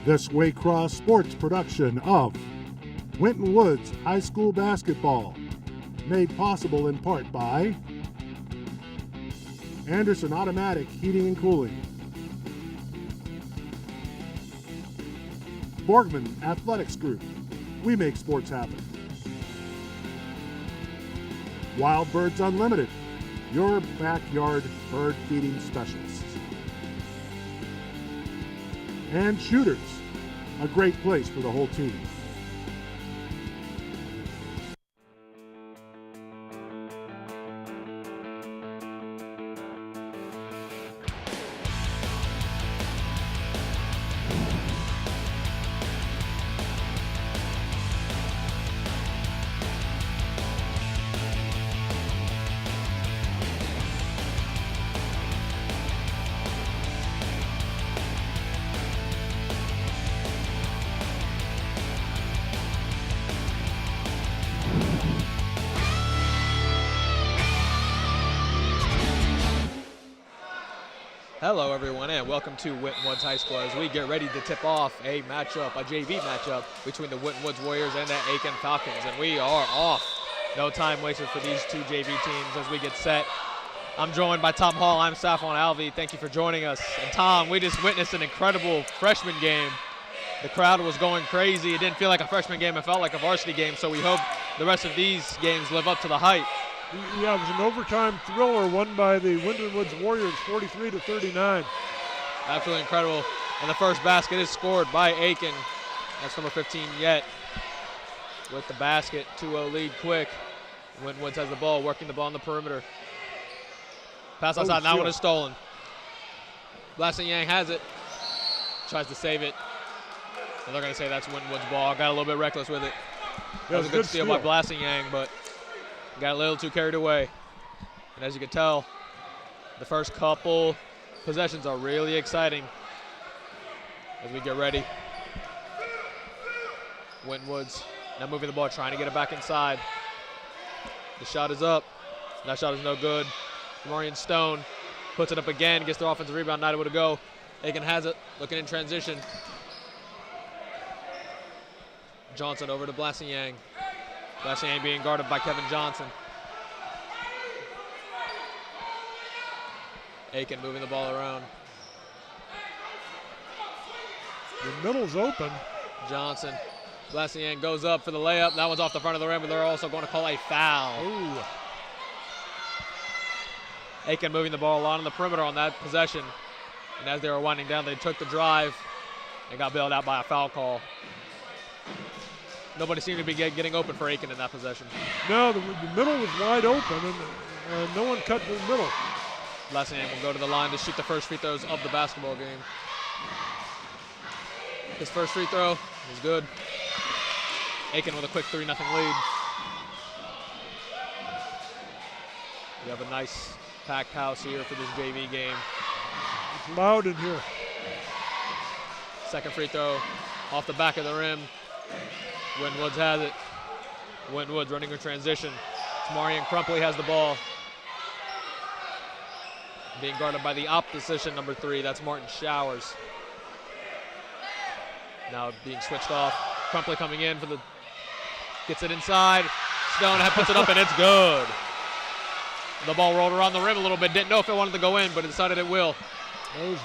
This Waycross Sports production of Winton Woods High School Basketball, made possible in part by Anderson Automatic Heating and Cooling, Borgman Athletics Group, we make sports happen. Wild Birds Unlimited, your backyard bird feeding specialists. And Shooters, a great place for the whole team. Hello everyone and welcome to Winton Woods High School as we get ready to tip off a matchup, a JV matchup between the Winton Woods Warriors and the Aiken Falcons, and we are off. No time wasted for these two JV teams as we get set. I'm joined by Tom Hall, I'm Saffron Alvey, thank you for joining us. And Tom, we just witnessed an incredible freshman game. The crowd was going crazy. It didn't feel like a freshman game, it felt like a varsity game, so we hope the rest of these games live up to the hype. Yeah, it was an overtime thriller won by the Winton Woods Warriors, 43-39. Absolutely incredible. And the first basket is scored by Aiken. That's number 15 yet. With the basket, 2-0 lead quick. Winton Woods has the ball, working the ball on the perimeter. Pass outside, and that one is stolen. Blasting Yang has it. Tries to save it. And they're going to say that's Winton Woods' ball. Got a little bit reckless with it. That was a good steal by Blasting Yang, but got a little too carried away. And as you can tell, the first couple possessions are really exciting as we get ready. Winton Woods now moving the ball, trying to get it back inside. The shot is up. That shot is no good. Marion Stone puts it up again, gets the offensive rebound, not able to go. Aiken has it, looking in transition. Johnson over to Blasting Yang. Blasting Yang being guarded by Kevin Johnson. Aiken moving the ball around. The middle's open. Johnson. Blasting Yang goes up for the layup. That one's off the front of the rim, but they're also going to call a foul. Ooh. Aiken moving the ball along the perimeter on that possession. And as they were winding down, they took the drive and got bailed out by a foul call. Nobody seemed to be getting open for Aiken in that possession. No, the middle was wide open, and no one cut the middle. Blasting Yang will go to the line to shoot the first free throws of the basketball game. His first free throw is good. Aiken with a quick 3-0 lead. We have a nice packed house here for this JV game. It's loud in here. Second free throw off the back of the rim. Winton Woods has it. Winton Woods running a transition. Marion Crumpley has the ball. Being guarded by the opposition, number 3. That's Martin Showers. Now being switched off. Crumpley coming in for the, gets it inside. Stone puts it up and it's good. The ball rolled around the rim a little bit. Didn't know if it wanted to go in, but it decided it will. That was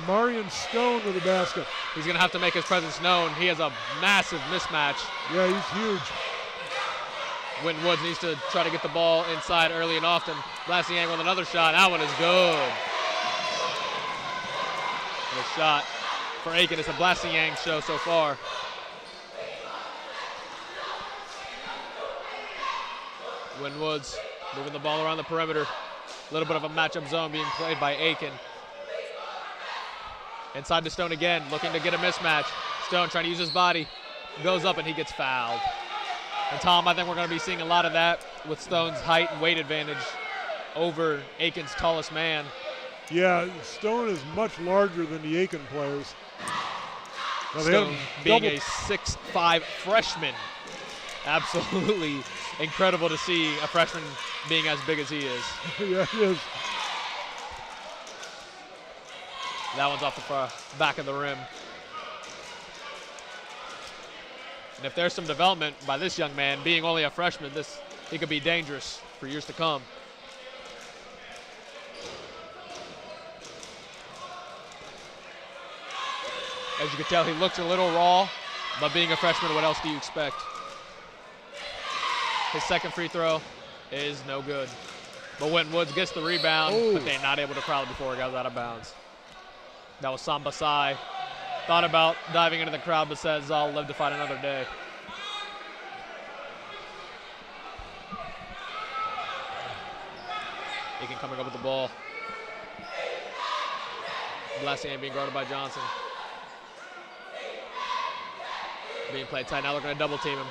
Marion Stone with the basket. He's going to have to make his presence known. He has a massive mismatch. Yeah, he's huge. Winton Woods needs to try to get the ball inside early and often. Blasting Yang with another shot. That one is good. And a shot for Aiken. It's a Blasting Yang show so far. Winton Woods moving the ball around the perimeter. A little bit of a matchup zone being played by Aiken. Inside to Stone again, looking to get a mismatch. Stone trying to use his body. Goes up and he gets fouled. And Tom, I think we're going to be seeing a lot of that with Stone's height and weight advantage over Aiken's tallest man. Yeah, Stone is much larger than the Aiken players. Now Stone being a 6'5" freshman. Absolutely incredible to see a freshman being as big as he is. Yeah, he is. That one's off the back of the rim. And if there's some development by this young man, being only a freshman, he could be dangerous for years to come. As you can tell, he looks a little raw, but being a freshman, what else do you expect? His second free throw is no good. But Winton Woods gets the rebound, but they're not able to crowd it before it goes out of bounds. That was Sam Basai. Thought about diving into the crowd, but says, I'll live to fight another day. Aiken coming up with the ball. Blasian being guarded by Johnson. Being played tight. Now they're going to double team him.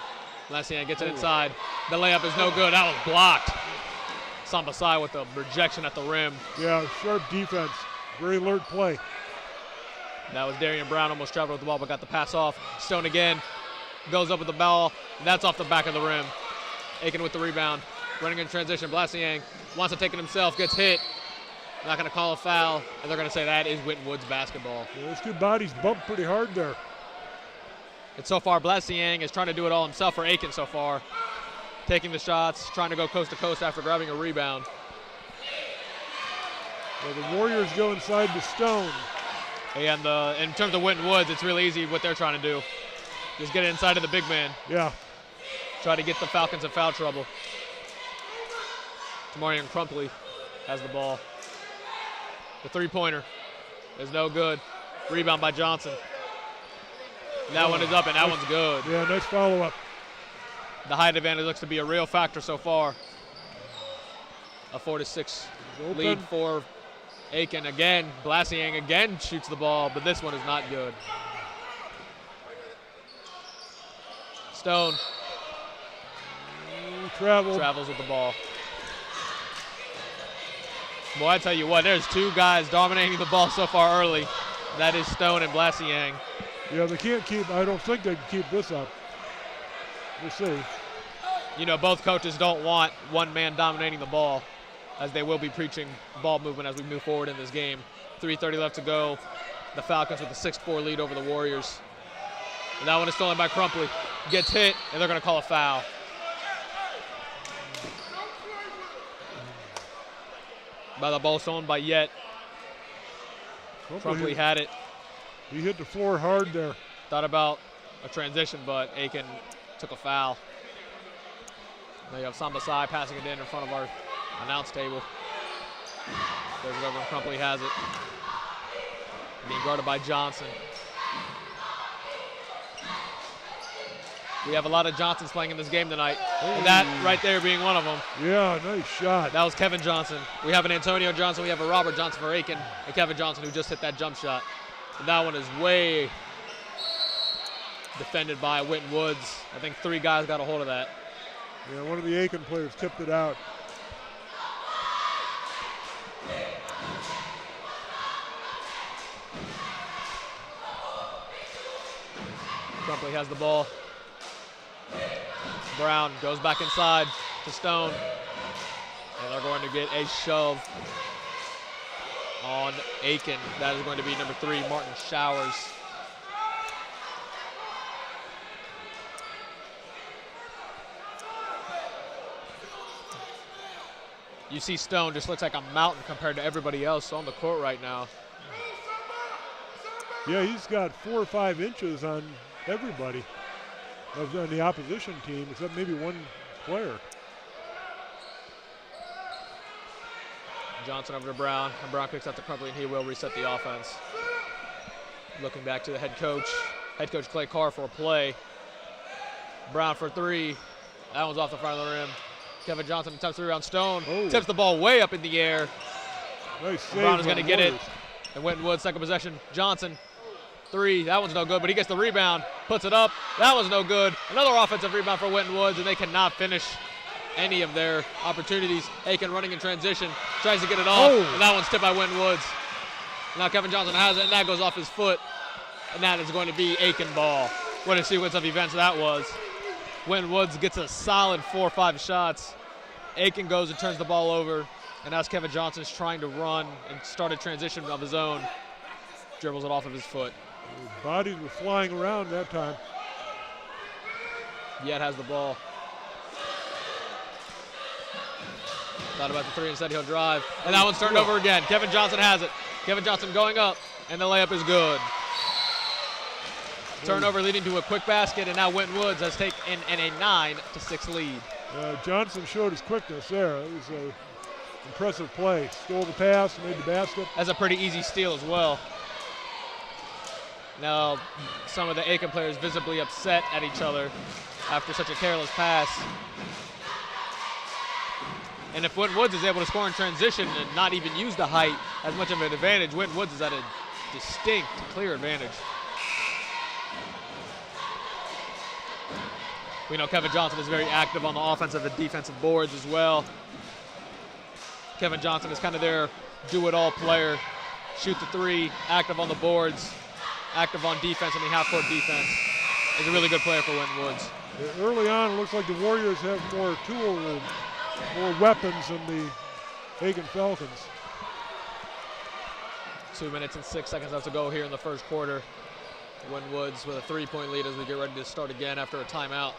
Blasian gets it inside. The layup is no good. That was blocked. Sambasai with a rejection at the rim. Yeah, sharp defense. Very alert play. That was Darian Brown, almost traveled with the ball, but got the pass off. Stone again. Goes up with the ball. That's off the back of the rim. Aiken with the rebound. Running in transition. Blasian wants to take it himself. Gets hit. Not going to call a foul. And they're going to say that is Winton Woods basketball. Yeah, those two bodies bumped pretty hard there. And so far, Blasian is trying to do it all himself for Aiken so far. Taking the shots, trying to go coast to coast after grabbing a rebound. Well, the Warriors go inside to Stone. And in terms of Winton Woods, it's really easy what they're trying to do. Just get it inside of the big man. Yeah. Try to get the Falcons in foul trouble. Tamarian Crumpley has the ball. The three-pointer is no good. Rebound by Johnson. That one is up, and that one's good. Yeah, nice follow-up. The height advantage looks to be a real factor so far. A 4-6 lead for Aiken again. Blasian again shoots the ball, but this one is not good. Stone travels with the ball. Boy, I tell you what, there's two guys dominating the ball so far early. That is Stone and Blasian. Yeah, they can't keep, I don't think they can keep this up. We'll see. You know, both coaches don't want one man dominating the ball, as they will be preaching ball movement as we move forward in this game. 3:30 left to go. The Falcons with a 6-4 lead over the Warriors. And that one is stolen by Crumpley. Gets hit, and they're going to call a foul. By the ball stolen by Yet. Crumpley had it. He hit the floor hard there. Thought about a transition, but Aiken took a foul. Now you have Sambasai passing it in front of our announce table. Goes it over and Crumpley has it. Being guarded by Johnson. We have a lot of Johnsons playing in this game tonight. And that right there being one of them. Yeah, nice shot. That was Kevin Johnson. We have an Antonio Johnson. We have a Robert Johnson for Aiken. And Kevin Johnson who just hit that jump shot. And that one is way defended by Winton Woods. I think 3 guys got a hold of that. Yeah, one of the Aiken players tipped it out. Crumpley has the ball. Brown goes back inside to Stone. And they're going to get a shove on Aiken. That is going to be number 3, Martin Showers. You see Stone just looks like a mountain compared to everybody else on the court right now. Yeah, he's got 4 or 5 inches on everybody on the opposition team, except maybe one player. Johnson over to Brown, and Brown kicks out to Crumpley, and he will reset the offense. Looking back to the head coach Clay Carr for a play. Brown for 3. That one's off the front of the rim. Kevin Johnson attempts 3 on Stone. Tips the ball way up in the air. Nice save. Brown is going to get it. And Winton Woods, second possession. Johnson, 3. That one's no good, but he gets the rebound. Puts it up. That was no good. Another offensive rebound for Winton Woods, and they cannot finish any of their opportunities. Aiken running in transition. Tries to get it off, and that one's tipped by Winton Woods. Now Kevin Johnson has it, and that goes off his foot. And that is going to be Aiken ball. What a sequence of events that was. Winton Woods gets a solid 4 or 5 shots. Aiken goes and turns the ball over. And as Kevin Johnson's trying to run and start a transition of his own, dribbles it off of his foot. Bodies were flying around that time. Yet has the ball. Thought about the three, instead he'll drive. And that one's turned over again. Kevin Johnson has it. Kevin Johnson going up, and the layup is good. Turnover leading to a quick basket, and now Winton Woods has taken in a 9-6 lead. Johnson showed his quickness there. It was an impressive play. Stole the pass, made the basket. That's a pretty easy steal as well. Now, some of the Aiken players visibly upset at each other after such a careless pass. And if Winton Woods is able to score in transition and not even use the height as much of an advantage, Winton Woods is at a distinct, clear advantage. We know Kevin Johnson is very active on the offensive and defensive boards as well. Kevin Johnson is kind of their do-it-all player. Shoot the three, active on the boards, active on defense, I mean half-court defense. He's a really good player for Winton Woods. Yeah, early on, it looks like the Warriors have more tools, more weapons than the Aiken Falcons. 2 minutes and 6 seconds left to go here in the first quarter. Winton Woods with a 3-point lead as we get ready to start again after a timeout.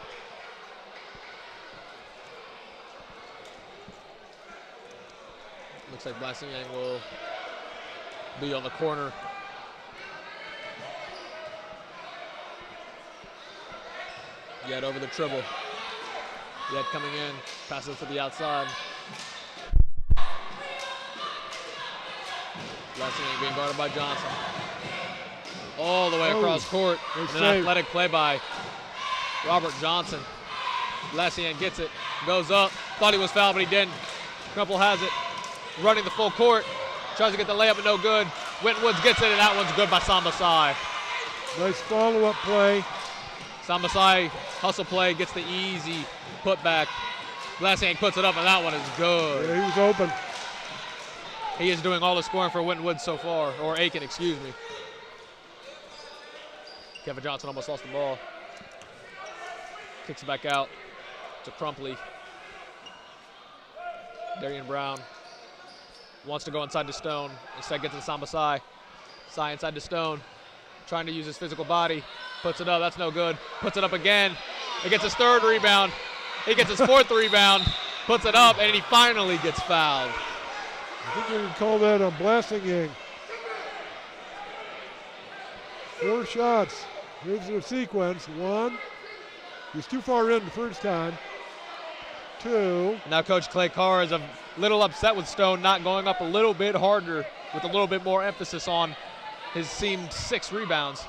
Looks like Blassingang will be on the corner. Yet over the dribble. Yet coming in, passes to the outside. Blassingang being guarded by Johnson. All the way across court. An athletic play by Robert Johnson. Blassingang gets it, goes up, thought he was fouled, but he didn't. Crumple has it, running the full court, tries to get the layup, but no good. Winton Woods gets it, and that one's good by Sambasai. Nice follow-up play. Sambasai, hustle play, gets the easy putback. Blassingang puts it up, and that one is good. Yeah, he was open. He is doing all the scoring for Winton Woods so far, or Aiken, excuse me. Kevin Johnson almost lost the ball. Kicks it back out to Crumpley. Darian Brown wants to go inside to Stone. Instead gets to Sambasai. Sai inside to Stone. Trying to use his physical body. Puts it up, that's no good. Puts it up again. He gets his third rebound. He gets his fourth rebound. Puts it up, and he finally gets fouled. I think we can call that a Blassingang. 4 shots. Here's the sequence. 1. He's too far in the first time. 2. Now Coach Clay Carr is a little upset with Stone not going up a little bit harder with a little bit more emphasis on his seemed 6 rebounds.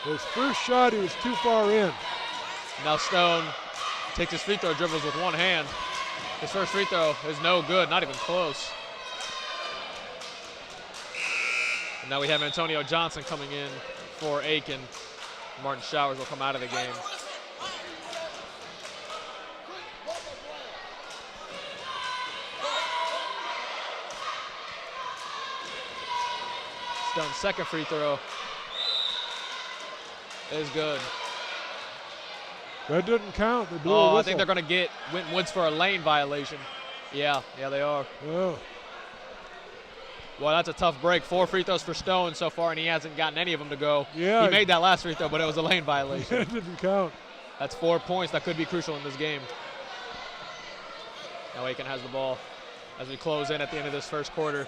His first shot, he was too far in. Now Stone takes his free throw, dribbles with one hand. His first free throw is no good, not even close. And now we have Antonio Johnson coming in for Aiken. Martin Showers will come out of the game. Stone's second free throw is good. That didn't count. They blew a whistle. I think they're going to get Winton Woods for a lane violation. Yeah, they are. Oh. Well, that's a tough break. 4 free throws for Stone so far, and he hasn't gotten any of them to go. Yeah. He made that last free throw, but it was a lane violation. It didn't count. That's 4 points that could be crucial in this game. Now Aiken has the ball as we close in at the end of this first quarter.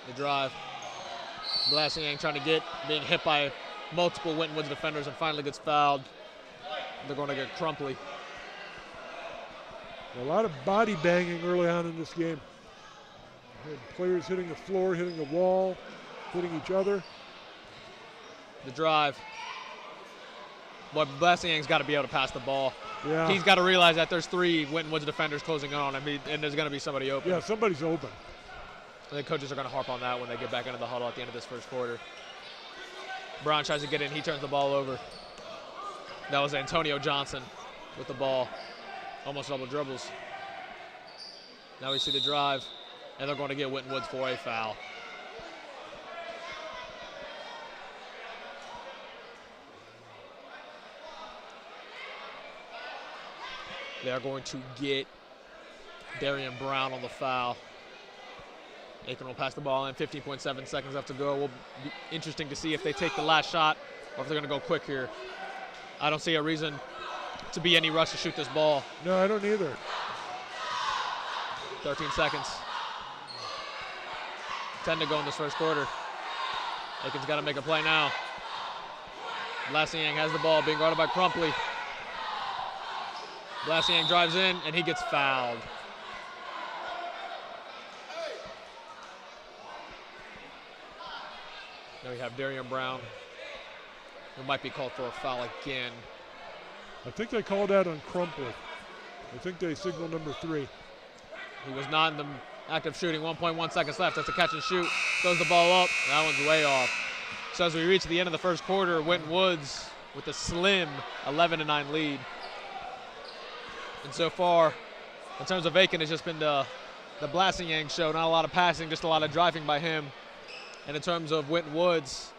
The drive. Blassingang trying to get, being hit by multiple Winton Woods defenders and finally gets fouled. They're going to get Crumpley. A lot of body banging early on in this game. Had players hitting the floor, hitting the wall, hitting each other. The drive. Boy, Blassingang's got to be able to pass the ball. Yeah. He's got to realize that there's 3 Winton Woods defenders closing in on him, and there's going to be somebody open. Yeah, somebody's open. I think coaches are going to harp on that when they get back into the huddle at the end of this first quarter. Brown tries to get in. He turns the ball over. That was Antonio Johnson with the ball. Almost double dribbles. Now we see the drive, and they're going to get Winton Woods for a foul. They are going to get Darian Brown on the foul. Aiken will pass the ball in, 15.7 seconds left to go. Will be interesting to see if they take the last shot or if they're going to go quick here. I don't see a reason to be any rush to shoot this ball. No, I don't either. 13 seconds. 10 to go in this first quarter. Aiken's got to make a play now. Blassiang has the ball, being guarded by Crumpley. Blassiang drives in, and he gets fouled. Now we have Darian Brown, who might be called for a foul again. I think they called that on Crumpley. I think they signaled number 3. He was not in the act of shooting. 1.1 seconds left. That's a catch and shoot. Throws the ball up. That one's way off. So as we reach the end of the first quarter, Winton Woods with a slim 11-9 lead. And so far, in terms of Aiken, it's just been the Blassiang show. Not a lot of passing, just a lot of driving by him. And in terms of Winton Woods,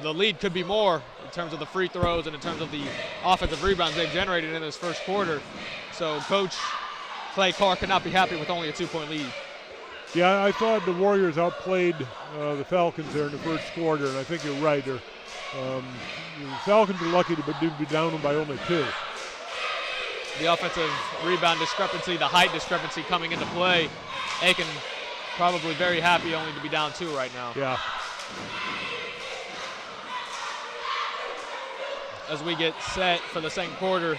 the lead could be more in terms of the free throws and in terms of the offensive rebounds they've generated in this first quarter. So Coach Clay Carr could not be happy with only a 2-point lead. Yeah, I thought the Warriors outplayed the Falcons there in the first quarter, and I think you're right. The Falcons are lucky to be down by only 2. The offensive rebound discrepancy, the height discrepancy coming into play. Aiken probably very happy only to be down 2 right now. Yeah. As we get set for the second quarter,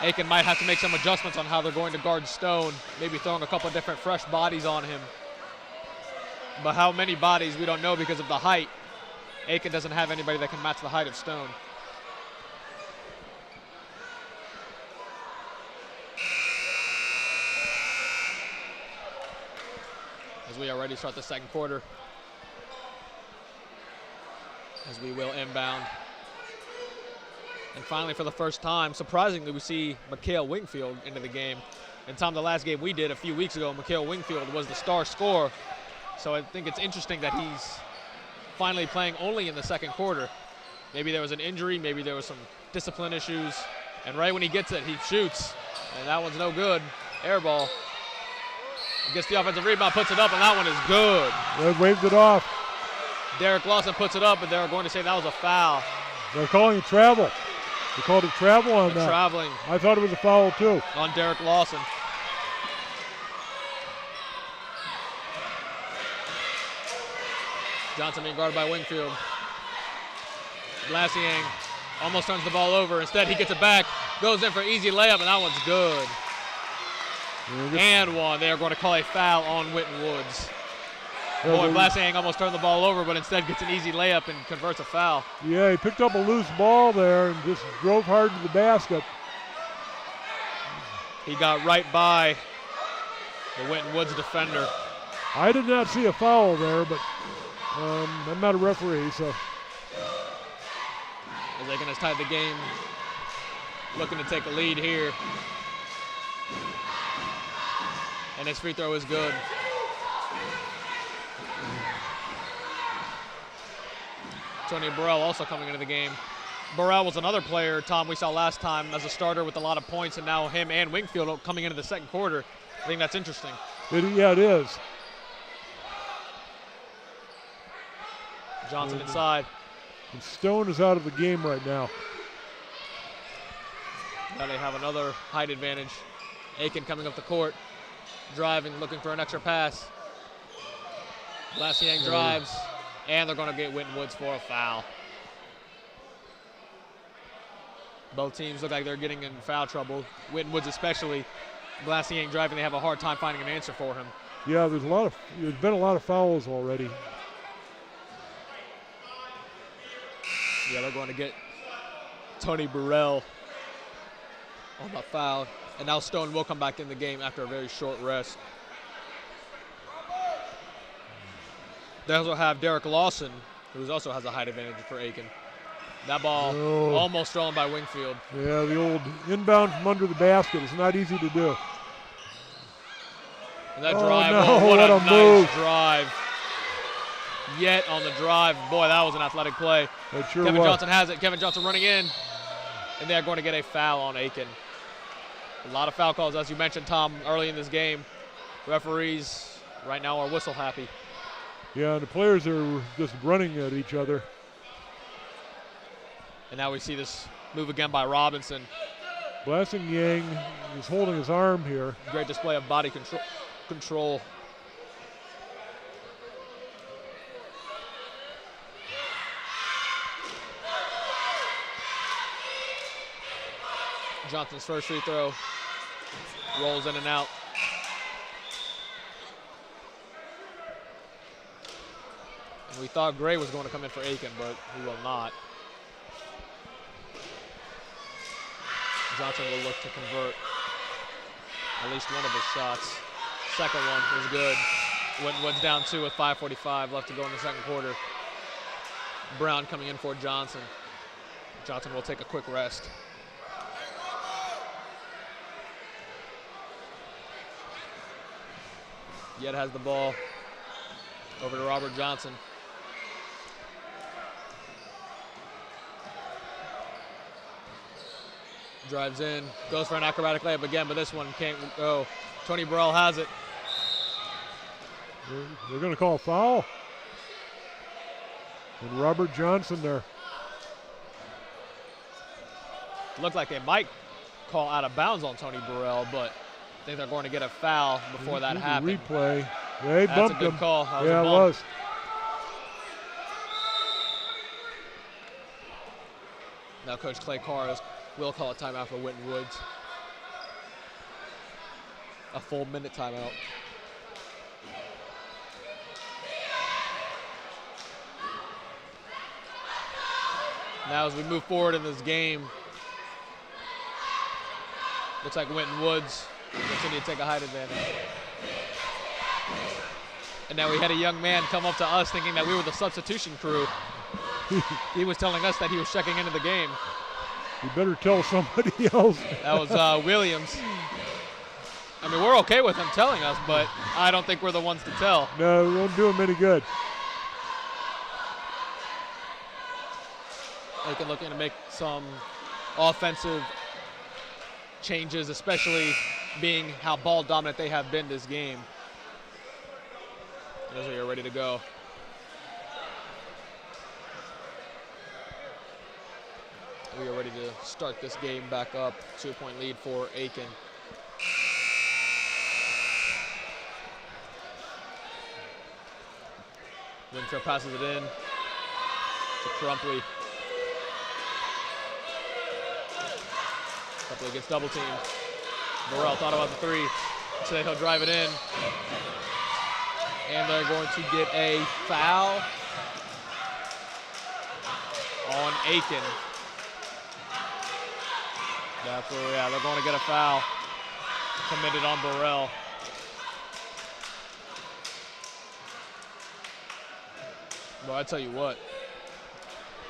Aiken might have to make some adjustments on how they're going to guard Stone, maybe throwing a couple of different fresh bodies on him. But how many bodies, we don't know because of the height. Aiken doesn't have anybody that can match the height of Stone. As we are ready to start the second quarter, as we will inbound. And finally, for the first time, surprisingly, we see Mikhail Wingfield into the game. And Tom, the last game we did a few weeks ago, Mikhail Wingfield was the star scorer. So I think it's interesting that he's finally playing only in the second quarter. Maybe there was an injury, maybe there was some discipline issues. And right when he gets it, he shoots. And that one's no good. Air ball. Gets the offensive rebound, puts it up, and that one is good. They waved it off. Derek Lawson puts it up, but they're going to say that was a foul. They're calling it travel. They called it travel on that. Traveling. I thought it was a foul too. On Derek Lawson. Johnson being guarded by Wingfield. Blassiang almost turns the ball over. Instead, he gets it back, goes in for an easy layup, and that one's good. And one. They are going to call a foul on Winton Woods. Boy, Blassiang almost turned the ball over, but instead gets an easy layup and converts a foul. Yeah, he picked up a loose ball there and just drove hard to the basket. He got right by the Winton Woods defender. I did not see a foul there, but I'm not a referee, so. As Aiken has tied the game, looking to take a lead here. And his free throw is good. Tony Burrell also coming into the game. Burrell was another player, Tom, we saw last time as a starter with a lot of points, and now him and Wingfield coming into the second quarter. I think that's interesting. Yeah, it is. Johnson inside. And Stone is out of the game right now. Now they have another height advantage. Aiken coming up the court, driving, looking for an extra pass. Blassiang drives, and they're going to get Winton Woods for a foul. Both teams look like they're getting in foul trouble. Winton Woods especially. Blassiang driving, they have a hard time finding an answer for him. Yeah, there's been a lot of fouls already. Yeah, they're going to get Tony Burrell on the foul. And now Stone will come back in the game after a very short rest. They also have Derek Lawson, who also has a height advantage for Aiken. That ball almost stolen by Wingfield. Yeah, the old inbound from under the basket is not easy to do. And that drive, no, what a move. nice drive. Yet on the drive, boy, that was an athletic play. That sure Kevin was. Johnson has it. Kevin Johnson running in. And they're going to get a foul on Aiken. A lot of foul calls, as you mentioned, Tom, early in this game. Referees right now are whistle happy. Yeah, the players are just running at each other. And now we see this move again by Robinson. Blasting Yang is holding his arm here. Great display of body control. Johnson's first free throw. Rolls in and out. And we thought Gray was going to come in for Aiken, but he will not. Johnson will look to convert at least one of his shots. Second one was good. Winton Woods down 2 with 5:45 left to go in the second quarter. Brown coming in for Johnson. Johnson will take a quick rest. Yet has the ball over to Robert Johnson. Drives in, goes for an acrobatic layup again, but this one can't go. Tony Burrell has it. They're going to call a foul. And Robert Johnson there. Looked like they might call out of bounds on Tony Burrell, but I think they're going to get a foul before that happens. Replay. They That's bumped a good him. call. That was yeah, a it bump. was. Now Coach Clay Carrs will call a timeout for Winton Woods. A full minute timeout. Now as we move forward in this game, looks like Winton Woods continue to take a height advantage. And now we had a young man come up to us thinking that we were the substitution crew. He was telling us that he was checking into the game. You better tell somebody else. That was Williams. I mean, we're okay with him telling us, but I don't think we're the ones to tell. No, it won't do him any good. Aiken looking to make some offensive changes, especially being how ball dominant they have been this game. Those are ready to go. We are ready to start this game back up. 2-point lead for Aiken. Winter passes it in to Crumpley. Crumpley gets double teamed. Burrell thought about the three. Today he'll drive it in. And they're going to get a foul on Aiken. That's where, yeah, they're going to get a foul committed on Burrell. Well, I tell you what,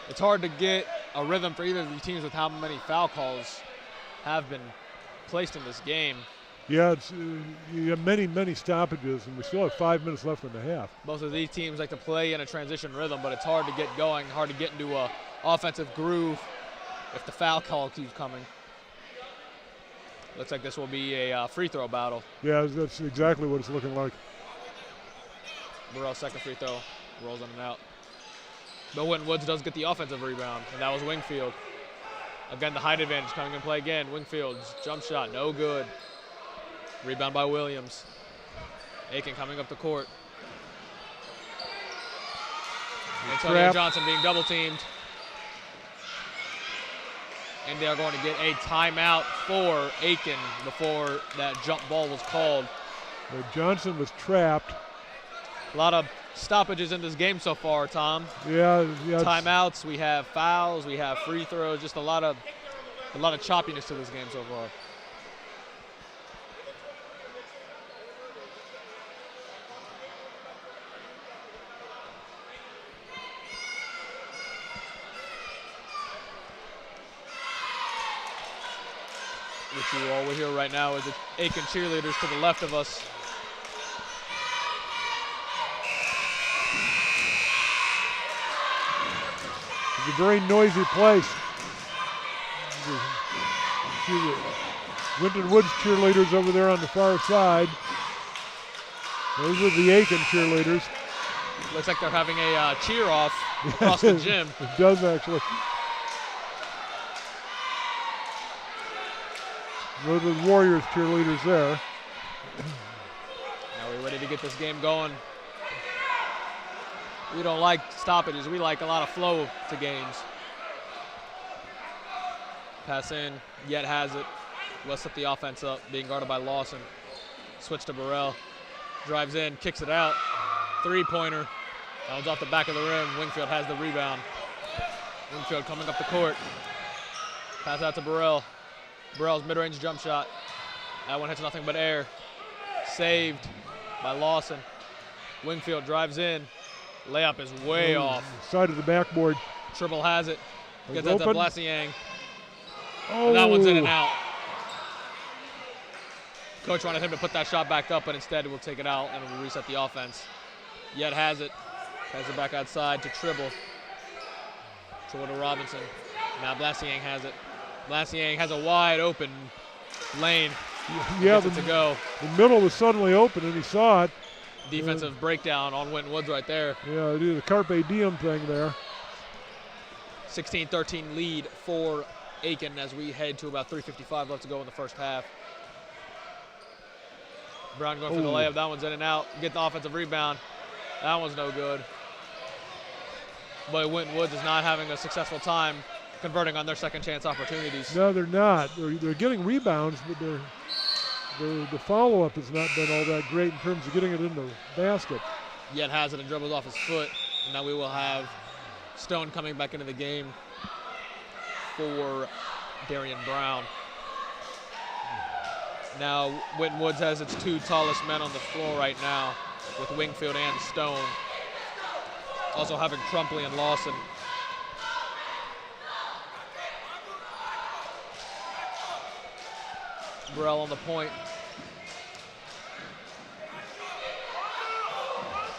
it's hard to get a rhythm for either of these teams with how many foul calls have been placed in this game. Yeah, it's, you have many stoppages, and we still have 5 minutes left in the half. Both of these teams like to play in a transition rhythm, but it's hard to get going, hard to get into a offensive groove if the foul call keeps coming. Looks like this will be a free throw battle. Yeah, that's exactly what it's looking like. Burrell's second free throw rolls in and out. But Winton Woods does get the offensive rebound, and that was Wingfield. Again, the height advantage coming in play again. Wingfield's jump shot, no good. Rebound by Williams. Aiken coming up the court. Antonio Johnson being double teamed. And they are going to get a timeout for Aiken before that jump ball was called. Johnson was trapped. A lot of stoppages in this game so far, Tom. Yeah. Timeouts, we have fouls, we have free throws, just a lot of choppiness to this game so far. What you all will hear right now is the Aiken cheerleaders to the left of us. It's a very noisy place. Winton Woods cheerleaders over there on the far side. Those are the Aiken cheerleaders. Looks like they're having a cheer off across the gym. It does actually. Those are the Warriors cheerleaders there. Now we're ready to get this game going. We don't like stoppages. We like a lot of flow to games. Pass in, Yet has it. We'll set the offense up, being guarded by Lawson. Switch to Burrell. Drives in, kicks it out. Three-pointer. That one's off the back of the rim. Wingfield has the rebound. Wingfield coming up the court. Pass out to Burrell. Burrell's mid-range jump shot. That one hits nothing but air. Saved by Lawson. Wingfield drives in. Layup is way off. Side of the backboard. Tribble has it. Gets It's that to open. Blasiang. Oh, And that one's in and out. Coach wanted him to put that shot back up, but instead we'll take it out and we'll reset the offense. Yet has it. Has it back outside to Tribble. Tribble to Robinson. Now Blasiang has it. Blasiang has a wide open lane. Yeah, Gets it to go. the middle was suddenly open, and he saw it. Defensive breakdown on Winton Woods right there. Yeah, they do the Carpe Diem thing there. 16-13 lead for Aiken as we head to about 3:55 left to go in the first half. Brown going for the layup. That one's in and out. Get the offensive rebound. That one's no good. But Winton Woods is not having a successful time converting on their second chance opportunities. No, they're not. They're getting rebounds, but the follow-up has not been all that great in terms of getting it in the basket. Yet has it and dribbles off his foot. And now we will have Stone coming back into the game for Darian Brown. Now Winton Woods has its two tallest men on the floor right now with Wingfield and Stone. Also having Crumpley and Lawson. Burrell on the point.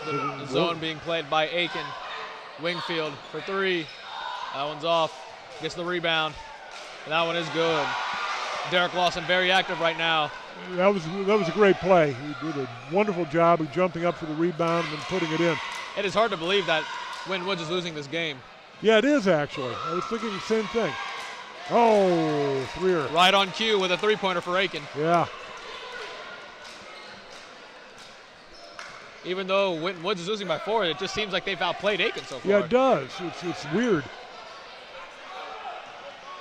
The zone being played by Aiken. Wingfield for three. That one's off. Gets the rebound. And that one is good. Derek Lawson very active right now. That was a great play. He did a wonderful job of jumping up for the rebound and then putting it in. It is hard to believe that Winton Woods is losing this game. Yeah, it is actually. I was thinking the same thing. Oh, three-er. Right on cue with a three-pointer for Aiken. Yeah. Even though Winton Woods is losing by 4, it just seems like they've outplayed Aiken so far. Yeah, it does. It's weird.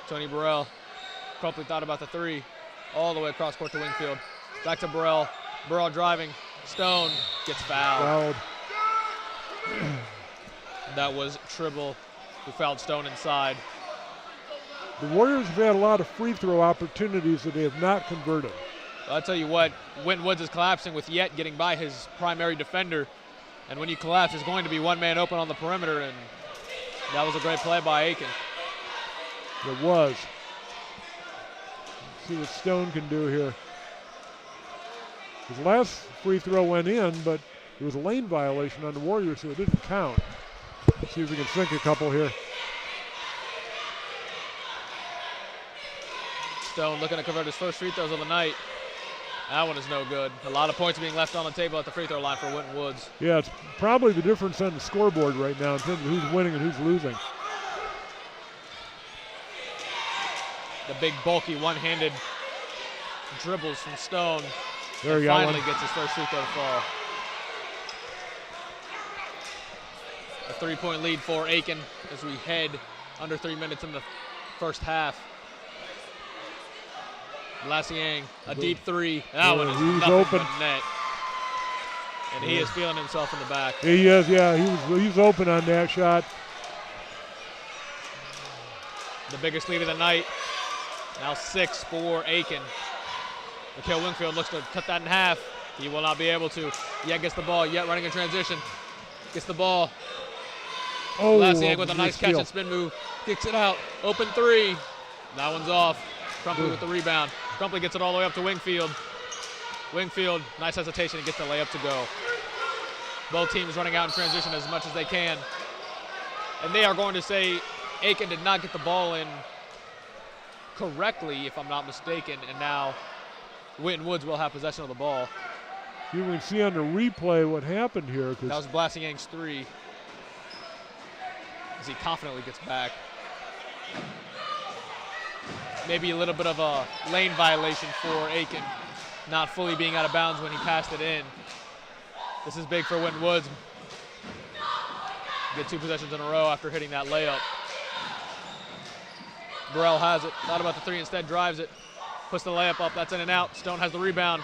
Tony Burrell probably thought about the three. All the way across court to Wingfield. Back to Burrell. Burrell driving. Stone gets fouled. That was Tribble who fouled Stone inside. The Warriors have had a lot of free throw opportunities that they have not converted. I'll tell you what, Winton Woods is collapsing with Yet getting by his primary defender. And when you collapse, there's going to be one man open on the perimeter, and that was a great play by Aiken. It was. Let's see what Stone can do here. His last free throw went in, but there was a lane violation on the Warriors, so it didn't count. Let's see if we can sink a couple here. Stone looking to convert his first free throws of the night. That one is no good. A lot of points being left on the table at the free throw line for Winton Woods. Yeah, it's probably the difference on the scoreboard right now in terms of who's winning and who's losing. The big, bulky, one-handed dribbles from Stone. There he finally gets his first free throw to fall. A 3-point lead for Aiken as we head under 3 minutes in the first half. Blasiang, a deep three. That one is nothing open. but net. And he is feeling himself in the back. He is, yeah. He was open on that shot. The biggest lead of the night. Now 6 for Aiken. Mikhail Wingfield looks to cut that in half. He will not be able to. Yet gets the ball. Yet running in transition. Gets the ball. Oh, Blasiang with a nice catch steal. and spin move. Kicks it out. Open three. That one's off. Crumpley with the rebound. Crumpley gets it all the way up to Wingfield. Wingfield, nice hesitation, and gets the layup to go. Both teams running out in transition as much as they can. And they are going to say Aiken did not get the ball in correctly, if I'm not mistaken, and now Winton Woods will have possession of the ball. You can see on the replay what happened here. That was Blassiang's 3. As he confidently gets back. Maybe a little bit of a lane violation for Aiken, not fully being out of bounds when he passed it in. This is big for Winton Woods. Get 2 possessions in a row after hitting that layup. Burrell has it, thought about the 3 instead, drives it, puts the layup up, that's in and out. Stone has the rebound,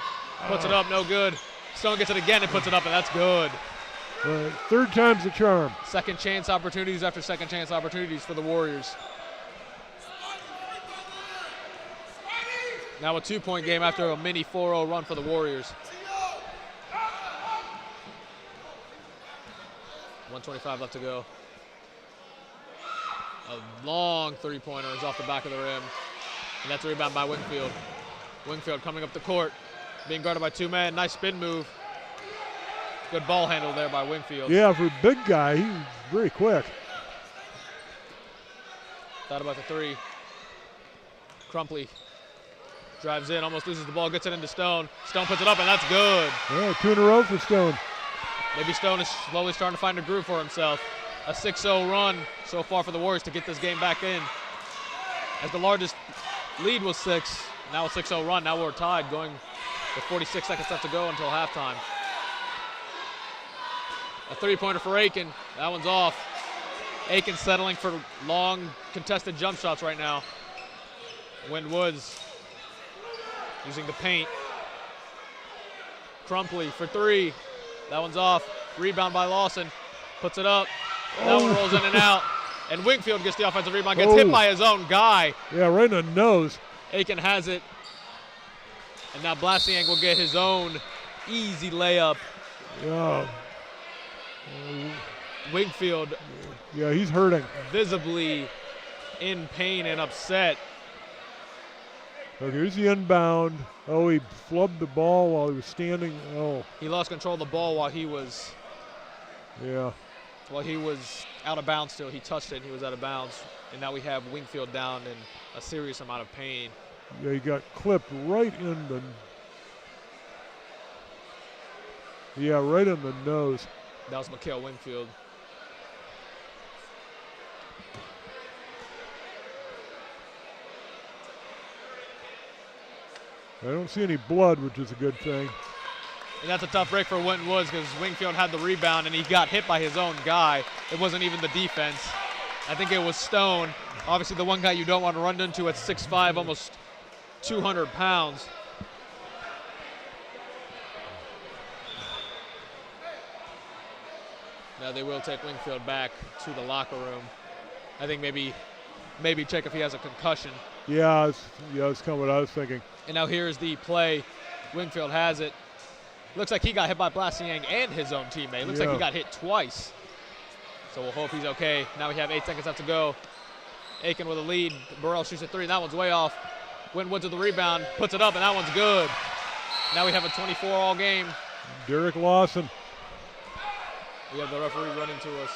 puts it up, no good. Stone gets it again and puts it up, and that's good. Third time's the charm. Second chance opportunities after second chance opportunities for the Warriors. Now a 2-point game after a mini 4-0 run for the Warriors. 1:25 left to go. A long 3-pointer is off the back of the rim. And that's a rebound by Wingfield. Wingfield coming up the court, being guarded by 2 men. Nice spin move. Good ball handle there by Wingfield. Yeah, for a big guy, he's very quick. Thought about the 3. Crumpley drives in, almost loses the ball, gets it into Stone. Stone puts it up, and that's good. Yeah, 2 in a row for Stone. Maybe Stone is slowly starting to find a groove for himself. A 6-0 run so far for the Warriors to get this game back in. As the largest lead was 6, now a 6-0 run. Now we're tied, going with 46 seconds left to go until halftime. A 3-pointer for Aiken. That one's off. Aiken settling for long contested jump shots right now. Winton Woods using the paint. Crumpley for 3. That one's off. Rebound by Lawson. Puts it up. That one rolls in and out. And Wingfield gets the offensive rebound. Gets hit by his own guy. Yeah, right in the nose. Aiken has it. And now Blassiang will get his own easy layup. Yeah. Wingfield. Yeah, he's hurting. Visibly in pain and upset. Okay, here's the inbound. Oh, he flubbed the ball while he was standing. Oh. He lost control of the ball while he was out of bounds still. He touched it and he was out of bounds. And now we have Wingfield down in a serious amount of pain. Yeah, he got clipped right in the nose. That was Mikhail Wingfield. I don't see any blood, which is a good thing. And that's a tough break for Winton Woods because Wingfield had the rebound and he got hit by his own guy. It wasn't even the defense. I think it was Stone. Obviously the one guy you don't want to run into at 6'5", almost 200 pounds. Now they will take Wingfield back to the locker room. I think maybe check if he has a concussion. Yeah, that's kind of what I was thinking. And now here's the play. Wingfield has it. Looks like he got hit by Blassiang and his own teammate. Looks like he got hit twice. So we'll hope he's okay. Now we have 8 seconds left to go. Aiken with a lead. Burrell shoots a 3, and that one's way off. Winton Woods with the rebound, puts it up, and that one's good. Now we have a 24-all game. Derek Lawson. We have the referee running to us.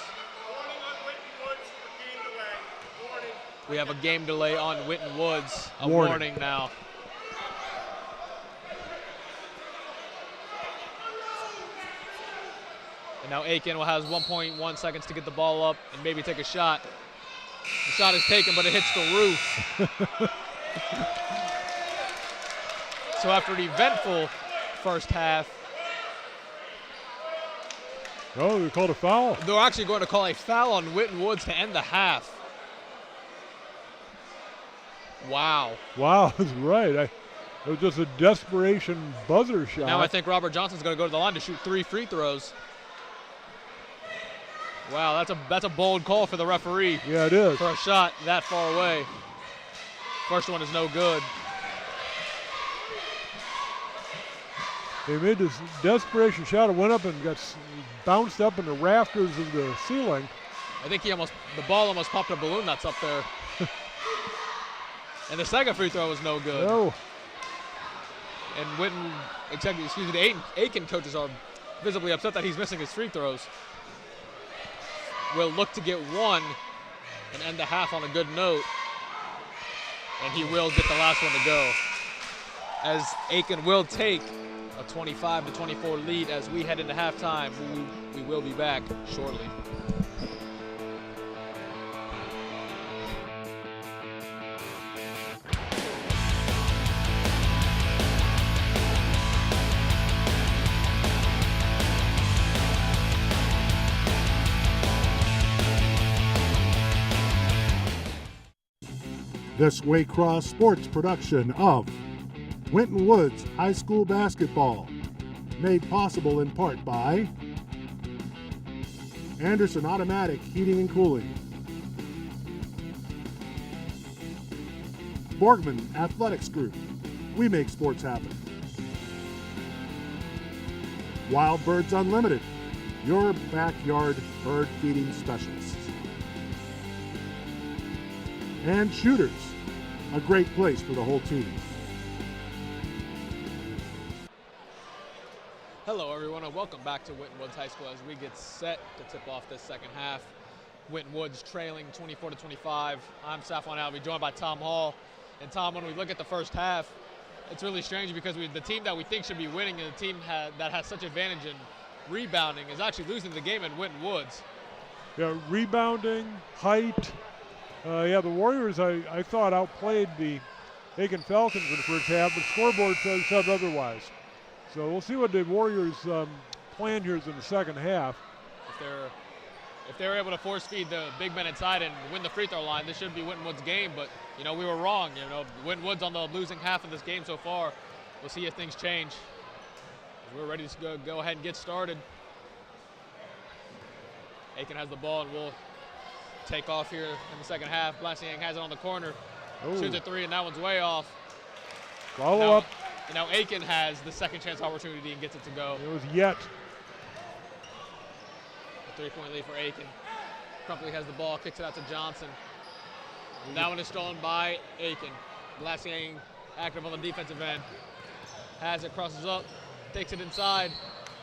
We have a game delay on Winton Woods. A warning now. And now Aiken will have 1.1 seconds to get the ball up and maybe take a shot. The shot is taken, but it hits the roof. So after an eventful first half. Oh, they called a foul. They're actually going to call a foul on Winton Woods to end the half. Wow. Wow, that's right. It was just a desperation buzzer shot. Now I think Robert Johnson's going to go to the line to shoot 3 free throws. Wow, that's a bold call for the referee. Yeah, it is. For a shot that far away. First one is no good. They made this desperation shot. It went up and got bounced up in the rafters of the ceiling. I think the ball almost popped a balloon that's up there. And the second free throw was no good. No. And the Aiken coaches are visibly upset that he's missing his free throws. Will look to get one and end the half on a good note. And he will get the last one to go. As Aiken will take a 25-24 lead as we head into halftime. We will be back shortly. This Waycross Sports production of Winton Woods High School Basketball, made possible in part by Anderson Automatic Heating and Cooling, Borgman Athletics Group, we make sports happen, Wild Birds Unlimited, your backyard bird feeding specialists, and Shooters, a great place for the whole team. Hello everyone and welcome back to Winton Woods High School as we get set to tip off this second half. Winton Woods trailing 24-25. I'm Safwan Alvey, joined by Tom Hall. And Tom, when we look at the first half, it's really strange because the team that we think should be winning and the team that has such advantage in rebounding is actually losing the game in Winton Woods. Yeah, rebounding, height. The Warriors, I thought, outplayed the Aiken Falcons in the first half, but scoreboard said otherwise. So we'll see what the Warriors' plan here is in the second half. If they're able to force feed the big men inside and win the free throw line, this should be Winton Woods' game. But we were wrong. Winton Woods on the losing half of this game so far. We'll see if things change. We're ready to go ahead and get started. Aiken has the ball and we'll take off here in the second half. Blassiang has it on the corner. Ooh. Shoots a three, and that one's way off. Follow up. Now Aiken has the second chance opportunity and gets it to go. It was Yet. A 3-point lead for Aiken. Crumpley has the ball, kicks it out to Johnson. That one is stolen by Aiken. Blassiang active on the defensive end. Has it, crosses up, takes it inside,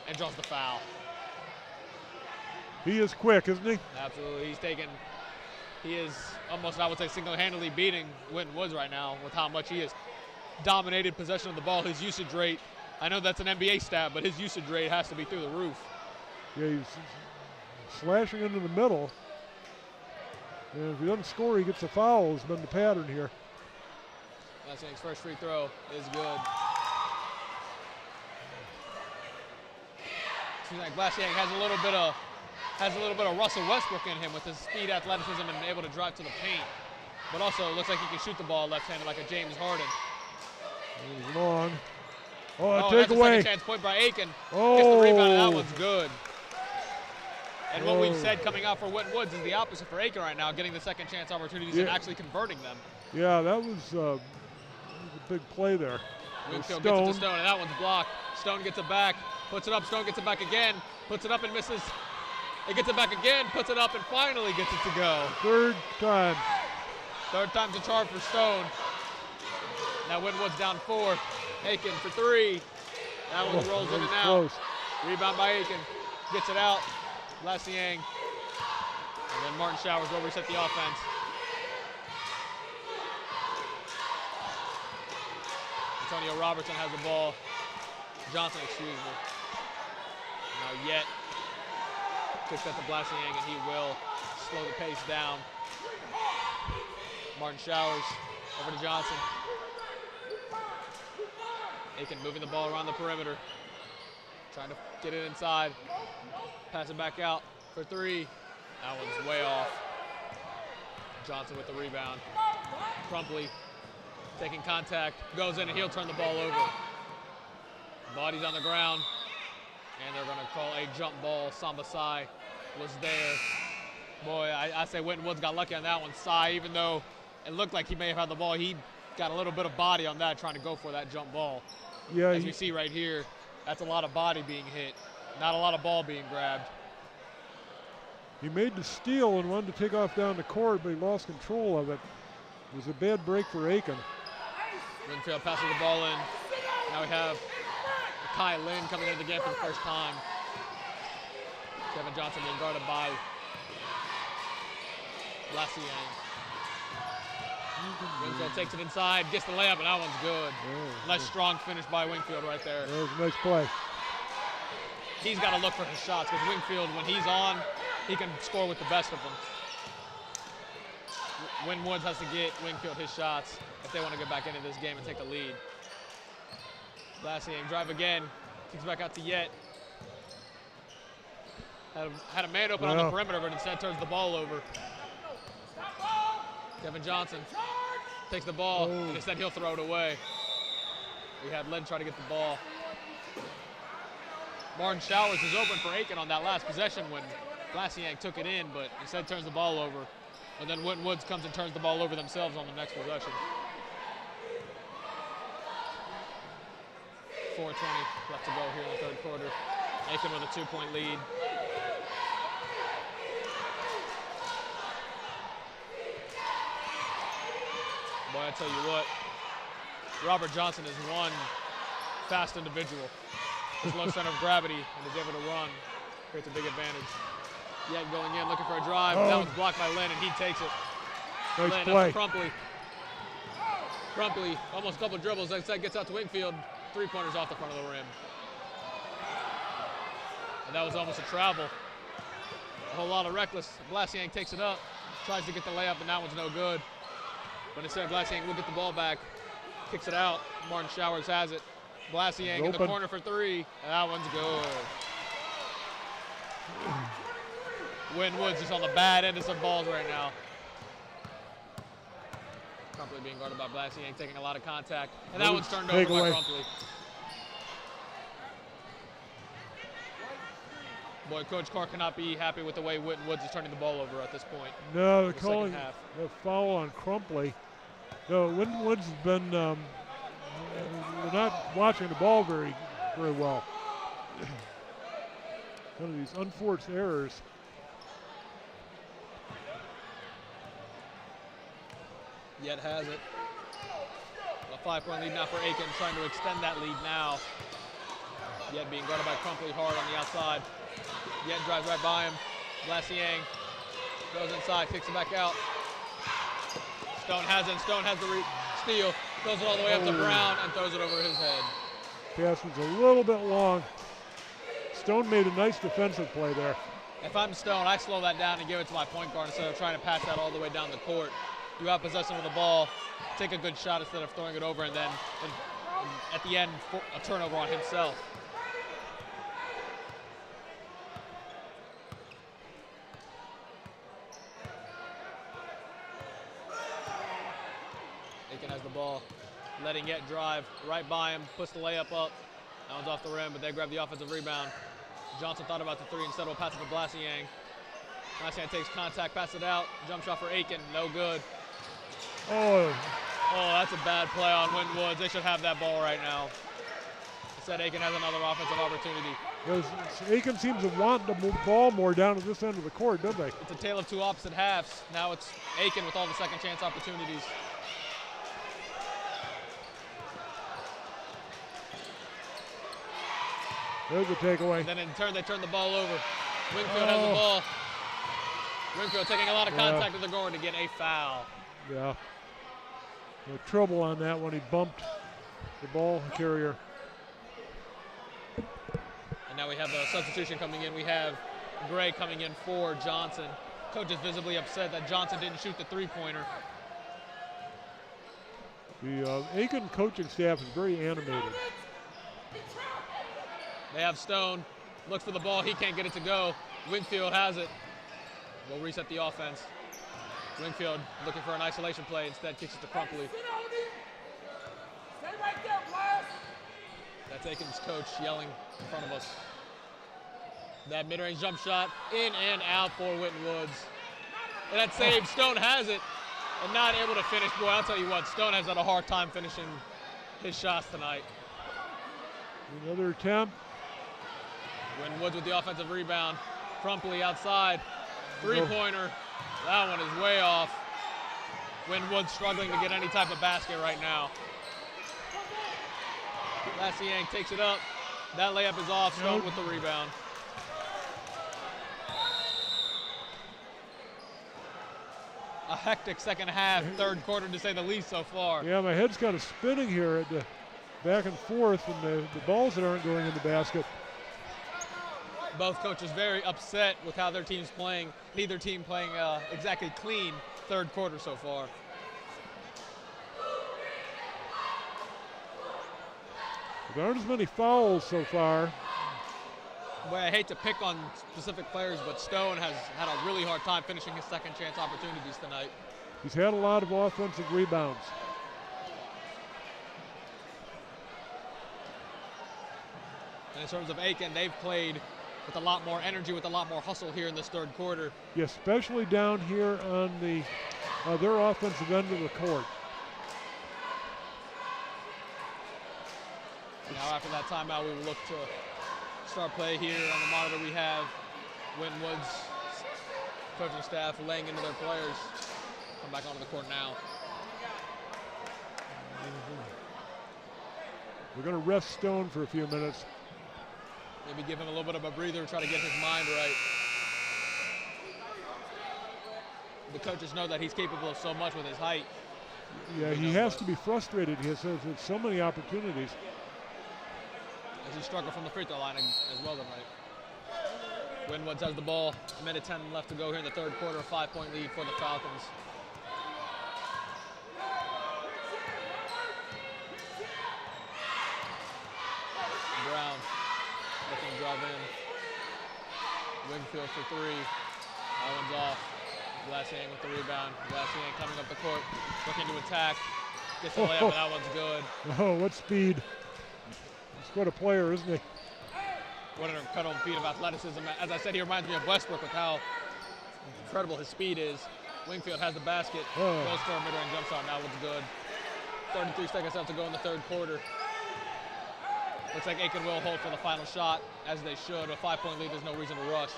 and draws the foul. He is quick, isn't he? Absolutely. He is almost, I would say, single-handedly beating Winton Woods right now with how much he has dominated possession of the ball. His usage rate, I know that's an NBA stat, but his usage rate has to be through the roof. Yeah, he's slashing into the middle. And if he doesn't score, he gets a foul, has been the pattern here. Blassiang's first free throw is good. Seems like Blassiang has a little bit of Russell Westbrook in him with his speed, athleticism, and able to drive to the paint. But also looks like he can shoot the ball left-handed like a James Harden. He's long. Oh, that's a takeaway. second chance point by Aiken. Gets the rebound, and that one's good. And what we've said coming out for Winton Woods is the opposite for Aiken right now, getting the second chance opportunities and actually converting them. Yeah, that was a big play there. Winfield gets it to Stone, and that one's blocked. Stone gets it back, puts it up. Stone gets it back again, puts it up and misses. It gets it back again, puts it up, and finally gets it to go. Third time. Third time's a charm for Stone. Now Winton Woods down 4. Aiken for 3. That one rolls in and out. Close. Rebound by Aiken. Gets it out. Blassiang. And then Martin Showers will reset the offense. Antonio Robertson has the ball. Johnson, excuse me. Now Yet kicks out to Blassiang, and he will slow the pace down. Martin Showers over to Johnson. Aiken moving the ball around the perimeter. Trying to get it inside. Pass it back out for 3. That one's way off. Johnson with the rebound. Crumpley taking contact. Goes in and he'll turn the ball over. Body's on the ground. And they're going to call a jump ball. Samba Sai was there. Boy, I say Winton Woods got lucky on that one. Sai, even though it looked like he may have had the ball, he got a little bit of body on that, trying to go for that jump ball. Yeah, as we see right here, that's a lot of body being hit, not a lot of ball being grabbed. He made the steal and wanted to take off down the court, but he lost control of it. It was a bad break for Aiken. Winfield passes the ball in. Now we have Kai Lynn coming into the game for the first time. Kevin Johnson being guarded by Blassiang. Winfield takes it inside, gets the layup, and that one's good. Nice strong finish by Wingfield right there. That was a nice play. He's got to look for his shots because Wingfield, when he's on, he can score with the best of them. Winton Woods has to get Wingfield his shots if they want to get back into this game and take the lead. Blassiang drive again, kicks back out to Yet. Had a man open on the perimeter, but instead turns the ball over. Kevin Johnson takes the ball, and instead he'll throw it away. We had Lynn try to get the ball. Martin Showers is open for Aiken on that last possession when Blassiang took it in, but instead turns the ball over. And then Winton Woods comes and turns the ball over themselves on the next possession. 4:20 left to go here in the third quarter. Aiken with a 2-point lead. Boy, I tell you what, Robert Johnson is one fast individual. His low center of gravity and is able to run. Creates a big advantage. Yet going in, looking for a drive. That one's blocked by Lynn, and he takes it. Nice Lynn play. up to Crumpley. Crumpley, almost a couple dribbles. Instead gets out to Wingfield. 3-pointers off the front of the rim. And that was almost a travel. A whole lot of reckless. Blassiang takes it up, tries to get the layup, and that one's no good. But instead, Blassiang will get the ball back, kicks it out. Martin Showers has it. Blassiang in the corner for 3, and that one's good. Winton Woods is on the bad end of some balls right now. Crumpley being guarded by Blassiang, taking a lot of contact. And that one's turned over by Crumpley. Boy, Coach Carr cannot be happy with the way Winton Woods is turning the ball over at this point. No, they're calling a foul on Crumpley. No, Winton Woods has been, they're not watching the ball very well. One of these unforced errors. Yet has it. A 5-point lead now for Aiken, trying to extend that lead now. Yet being guarded by Crumpley hard on the outside. Yet drives right by him. Blassiang goes inside, kicks it back out. Stone has it. Stone has the steal. Throws it all the way up to Brown and throws it over his head. Pass was a little bit long. Stone made a nice defensive play there. If I'm Stone, I slow that down and give it to my point guard instead of trying to pass that all the way down the court. You have possession of the ball, take a good shot instead of throwing it over, and then at the end, a turnover on himself. Aiken has the ball, letting Yet drive right by him, puts the layup up. That one's off the rim, but they grab the offensive rebound. Johnson thought about the 3, instead will pass it to Blassiang. Blassiang takes contact, passes it out. Jump shot for Aiken, no good. Oh, that's a bad play on Winton Woods. They should have that ball right now. Instead, Aiken has another offensive opportunity. Aiken seems to want the ball more down at this end of the court, don't they? It's a tale of two opposite halves. Now it's Aiken with all the second chance opportunities. There's a takeaway. And then in turn, they turn the ball over. Wingfield has the ball. Wingfield taking a lot of contact with the guard to get a foul. Yeah. No trouble on that one. He bumped the ball carrier. And now we have a substitution coming in. We have Gray coming in for Johnson. Coach is visibly upset that Johnson didn't shoot the 3-pointer. The Aiken coaching staff is very animated. They have Stone, looks for the ball, he can't get it to go. Wingfield has it. We'll reset the offense. Wingfield looking for an isolation play, instead kicks it to Crumpley. That's Aiken's coach yelling in front of us. That mid-range jump shot, in and out for Winton Woods. And that save, Stone has it, and not able to finish. Boy, I'll tell you what, Stone has had a hard time finishing his shots tonight. Another attempt. Winton Woods with the offensive rebound. Crumpley outside. 3-pointer. That one is way off. Winton Woods struggling to get any type of basket right now. Blassiang takes it up. That layup is off. Stone with the rebound. a hectic second half, third quarter to say the least so far. Yeah, my head's kind of spinning here at the back and forth, and the balls that aren't going in the basket. Both coaches very upset with how their team's playing. Neither team playing exactly clean third quarter so far. There aren't as many fouls so far. Boy, I hate to pick on specific players, but Stone has had a really hard time finishing his second chance opportunities tonight. He's had a lot of offensive rebounds. And in terms of Aiken, they've played with a lot more energy, with a lot more hustle here in this third quarter. Yeah, especially down here on their offensive end of the court. Now after that timeout, we will look to start play here. On the monitor we have Winton Woods coaching staff laying into their players. Come back onto the court now. We're going to rest Stone for a few minutes. Maybe give him a little bit of a breather, try to get his mind right. The coaches know that he's capable of so much with his height. Yeah, he has to be frustrated. He has so many opportunities. As he struggled from the free throw line as well tonight. Winton Woods has the ball. A minute 10 left to go here in the third quarter. A 5-point lead for the Falcons. Brown looking to drive in. Wingfield for three. That one's off. Glassier with the rebound. Glassier coming up the court, looking to attack. Gets the layup, and that one's good. Oh, what speed. He's quite a player, isn't he? What an incredible feat of athleticism. As I said, he reminds me of Westbrook with how incredible his speed is. Wingfield has the basket, goes for a mid-range jump shot, and that one's good. 33 seconds left to go in the third quarter. Looks like Aiken will hold for the final shot, as they should. A 5-point lead, there's no reason to rush.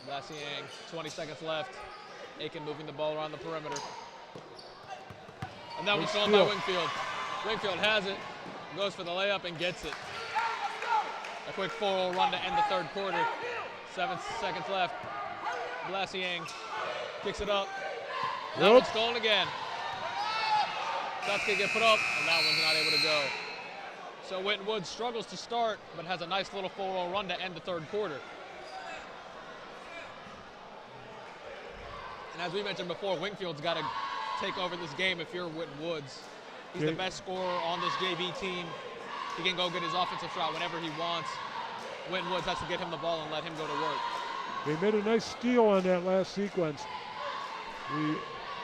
Glassier, 20 seconds left. Aiken moving the ball around the perimeter. And that was stolen by Wingfield. Wingfield has it, goes for the layup and gets it. A quick 4-0 run to end the third quarter. 7 seconds left. Glassier kicks it up. That one's stolen again. Shots can get put up, and that one's not able to go. So Winton Woods struggles to start, but has a nice little 4-0 run to end the third quarter. And as we mentioned before, Wingfield's got to take over this game if you're Winton Woods. He's the best scorer on this JV team. He can go get his offensive shot whenever he wants. Winton Woods has to get him the ball and let him go to work. They made a nice steal on that last sequence. The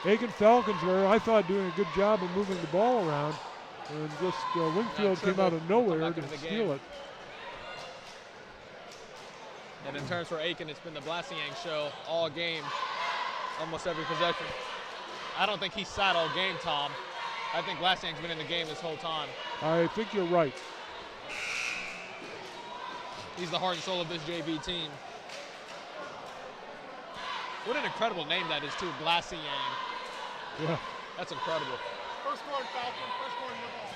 Aiken Falcons were, I thought, doing a good job of moving the ball around. And just Wingfield came out of nowhere to steal it. And in terms for Aiken, it's been the Glassier show all game, almost every possession. I don't think he sat all game, Tom. I think Glassier's been in the game this whole time. I think you're right. He's the heart and soul of this JV team. What an incredible name that is, too, Glassier. Yeah. That's incredible. First one, Falcon. First one, your ball.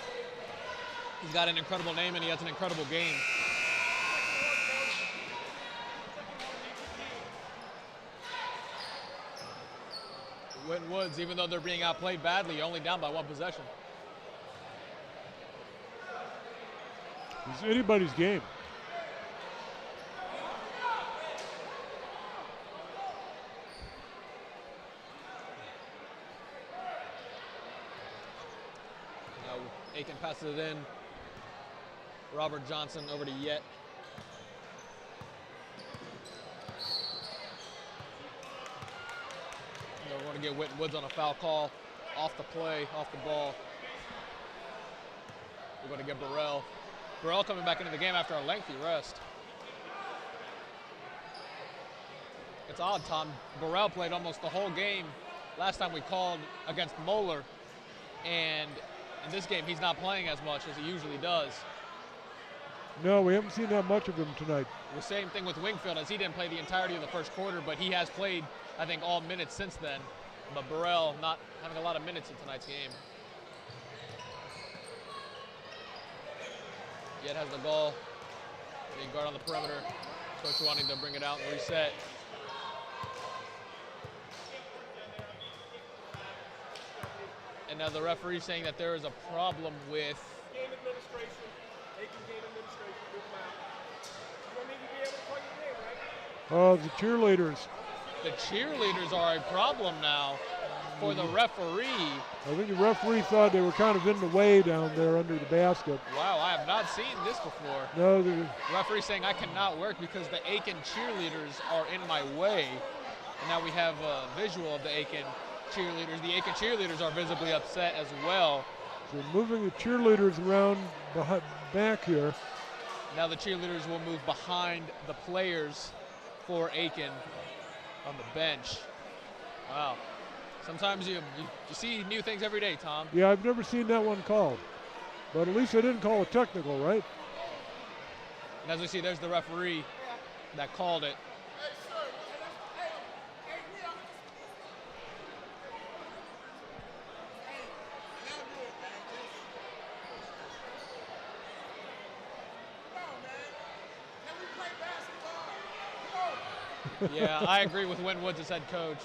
He's got an incredible name, and he has an incredible game. Winton Woods, even though they're being outplayed badly, only down by one possession. It's anybody's game. Now Aiken passes it in. Robert Johnson over to Yet. We're going to get Winton Woods on a foul call, off the play, off the ball. We're going to get Burrell. Burrell coming back into the game after a lengthy rest. It's odd, Tom. Burrell played almost the whole game last time we called against Moeller, and in this game he's not playing as much as he usually does. No, we haven't seen that much of him tonight. The same thing with Wingfield, as he didn't play the entirety of the first quarter, but he has played, I think, all minutes since then. But Burrell not having a lot of minutes in tonight's game. Yet has the ball. Being guard on the perimeter. Coach wanting to bring it out and reset. And now the referee saying that there is a problem with Game administration. Aiken game administration. Move them out. You don't need to be able to play your game, right? The cheerleaders. the cheerleaders are a problem now for the referee. I think the referee thought they were kind of in the way down there under the basket. Wow, I have not seen this before. No, The referee saying I cannot work because the Aiken cheerleaders are in my way. And now we have a visual of the Aiken cheerleaders. The Aiken cheerleaders are visibly upset as well. so moving the cheerleaders around back here. Now the cheerleaders will move behind the players for Aiken on the bench. Wow. Sometimes you see new things every day, Tom. Yeah, I've never seen that one called. But at least they didn't call a technical, right? And as we see, there's the referee that called it. Yeah, I agree with Winton Woods as head coach.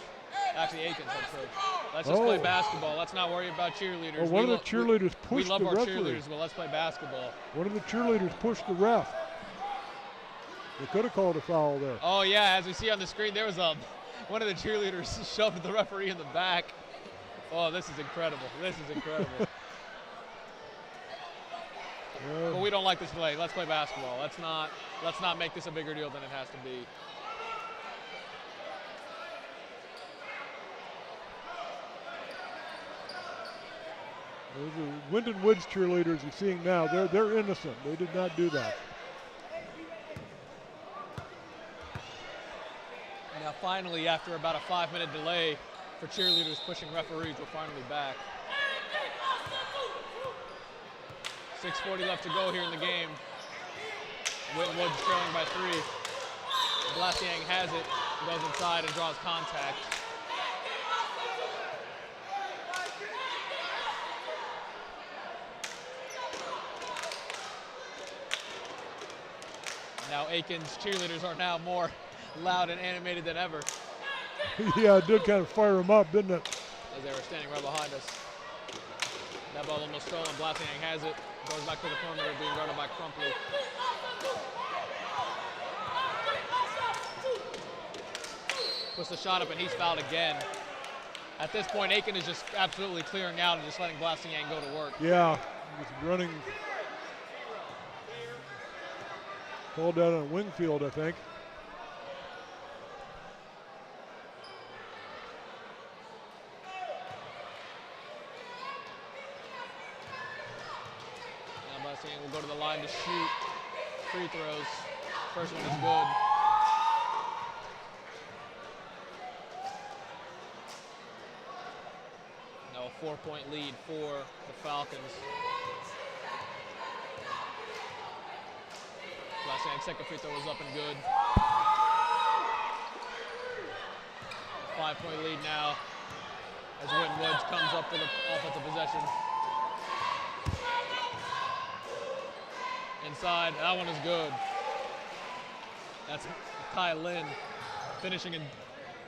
Actually, Aiken's head coach. Let's just play basketball. Let's not worry about cheerleaders. Well, one of the cheerleaders pushed the referee. We love our cheerleaders, but let's play basketball. One of the cheerleaders pushed the ref. They could have called a foul there. Oh, yeah, as we see on the screen, there was one of the cheerleaders shoved the referee in the back. Oh, this is incredible. This is incredible. But we don't like this play. Let's play basketball. Let's not make this a bigger deal than it has to be. The Winton Woods cheerleaders you're seeing now, they're innocent. They did not do that. Now finally, after about a 5-minute delay for cheerleaders pushing referees, we're finally back. 6:40 left to go here in the game. Winton Woods trailing by 3. Blasiang has it, goes inside and draws contact. Now Aiken's cheerleaders are now more loud and animated than ever. Yeah, it did kind of fire them up, didn't it? As they were standing right behind us. That ball almost stolen. Blasiang has it. Goes back to the perimeter, being guarded by Crumpley. Puts the shot up, and he's fouled again. At this point, Aiken is just absolutely clearing out and just letting Blasiang go to work. Yeah, just running. Called that on Wingfield, I think. Now Blasiang will go to the line to shoot free throws. First one is good. Now a 4-point lead for the Falcons. Blasiang's second free throw was up and good. 5-point lead now as Winton Woods comes up for the offensive possession. Inside, that one is good. That's Kai Lin finishing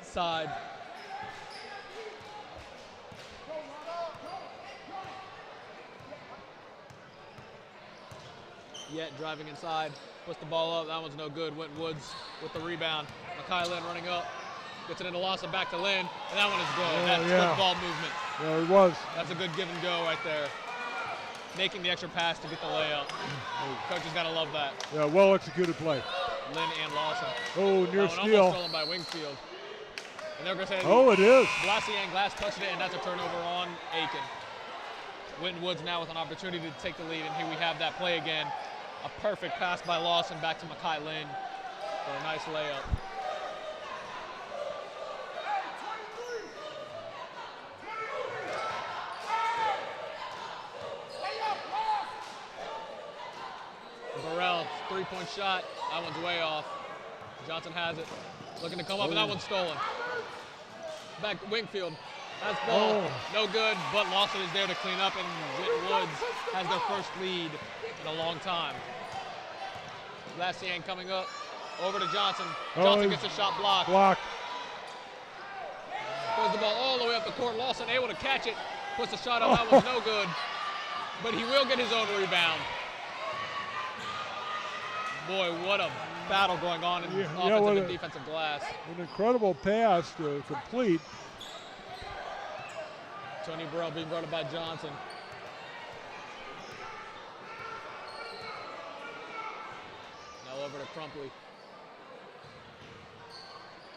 inside. Yet driving inside, puts the ball up, that one's no good. Winton Woods with the rebound. Makai Lin running up, gets it into Lawson, back to Lin, and that one is good. That's good ball movement. Yeah, it was. That's a good give and go right there. Making the extra pass to get the layup. Coach has got to love that. Yeah, well executed play. Lin and Lawson. Oh, near That one steal. almost stolen by Wingfield. And they're going to say, Oh, it is. Blasiang Glass touched it, and that's a turnover on Aiken. Winton Woods now with an opportunity to take the lead, and here we have that play again. A perfect pass by Lawson back to Makai Lin for a nice layup. Burrell, 3-point shot. That one's way off. Johnson has it. Looking to come up, and that one's stolen. Back Wingfield. That's ball. No good, but Lawson is there to clean up, and Winton Woods has their first lead in a long time. Blasiang coming up. Over to Johnson. Oh, Johnson he's gets a shot blocked. Blocked. Throws the ball all the way up the court. Lawson able to catch it. Puts the shot up. That one's no good. But he will get his own rebound. Boy, what a battle going on in offensive and defensive glass. An incredible pass to complete. Tony Burrell being guarded by Johnson. Now over to Crumpley.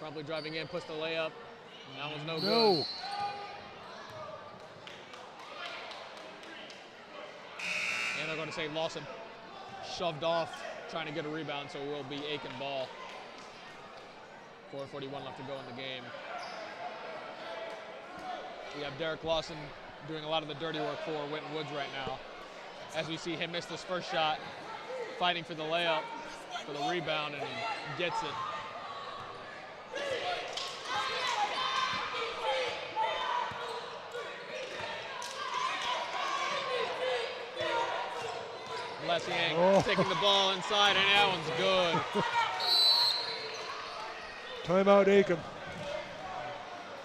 Crumpley driving in, puts the layup. And that one's no good. And they're going to say Lawson shoved off, trying to get a rebound, so it will be Aiken ball. 4:41 left to go in the game. We have Derek Lawson doing a lot of the dirty work for Winton Woods right now. As we see him miss this first shot, fighting for the layup, for the rebound, and he gets it. Les Yang taking the ball inside, and that one's good. Timeout, Aiken.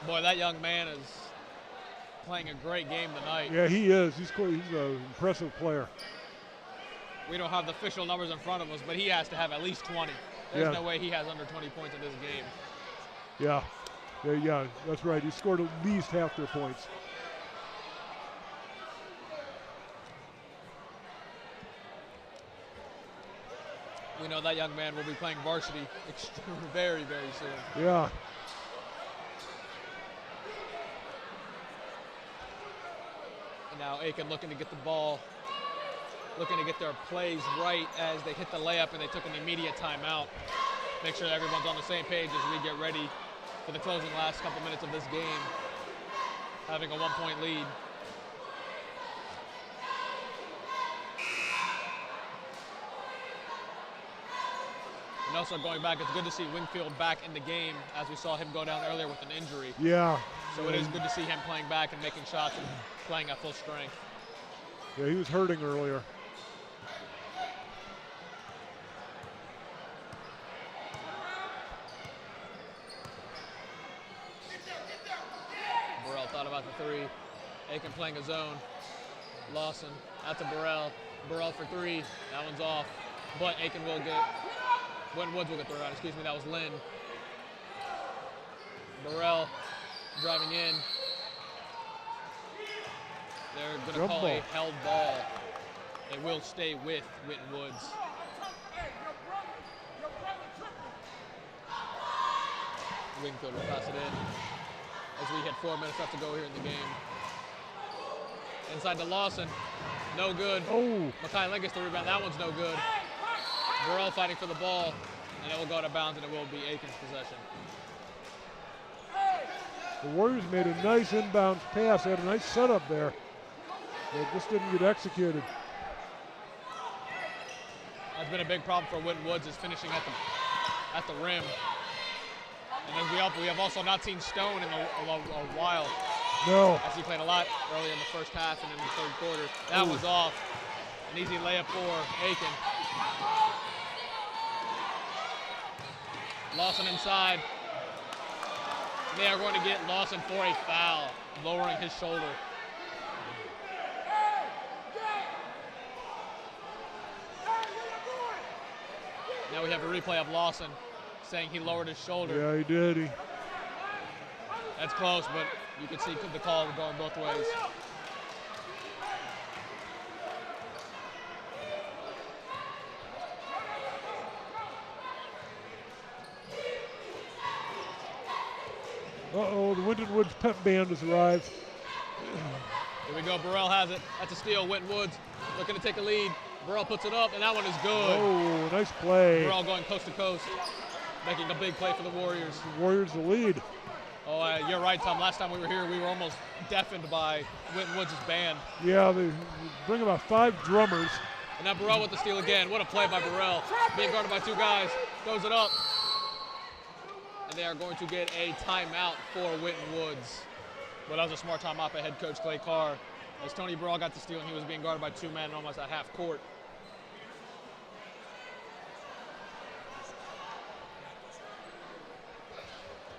Boy, that young man is playing a great game tonight. Yeah, he is. He's an impressive player. We don't have the official numbers in front of us, but he has to have at least 20. There's no way he has under 20 points in this game. Yeah, that's right. He scored at least half their points. We know that young man will be playing varsity very, very soon. Yeah. And now Aiken looking to get the ball, looking to get their plays right as they hit the layup, and they took an immediate timeout. Make sure that everyone's on the same page as we get ready for the closing last couple minutes of this game, having a 1-point lead. And also going back, it's good to see Wingfield back in the game, as we saw him go down earlier with an injury. Yeah. So it is good to see him playing back and making shots and playing at full strength. Yeah, he was hurting earlier. Burrell thought about the three. Aiken playing a zone. Lawson out to Burrell. Burrell for three. That one's off. But Aiken will get, Winton Woods will get the rebound. Excuse me, that was Lynn. Burrell driving in. They're going to call a held ball. It will stay with Winton Woods. Wingfield will pass it in as we hit 4 minutes left to go here in the game. Inside to Lawson. No good. Oh. Makai Lynn gets the rebound. That one's no good. Burrell fighting for the ball, and it will go to bounds, and it will be Aiken's possession. The Warriors made a nice inbounds pass. They had a nice setup there. But it just didn't get executed. That's been a big problem for Winton Woods, is finishing at the rim. And then we have also not seen Stone in a while. No. As he played a lot early in the first half and in the third quarter. That was off. An easy layup for Aiken. Lawson inside. They are going to get Lawson for a foul, lowering his shoulder. Now we have a replay of Lawson saying he lowered his shoulder. Yeah, he did. That's close, but you can see the call going both ways. Uh-oh, the Winton Woods pep band has arrived. Here we go, Burrell has it. That's a steal, Winton Woods looking to take a lead. Burrell puts it up, and that one is good. Oh, nice play. Burrell going coast to coast, making a big play for the Warriors. The Warriors the lead. Oh, you're right, Tom. Last time we were here, we were almost deafened by Winton Woods' band. Yeah, they bring about 5 drummers. And now Burrell with the steal again. What a play by Burrell. Being guarded by 2 guys. Throws it up. And they are going to get a timeout for Winton Woods. But that was a smart timeout by head coach Clay Carr. As Tony Burrell got the steal, and he was being guarded by 2 men almost at half court.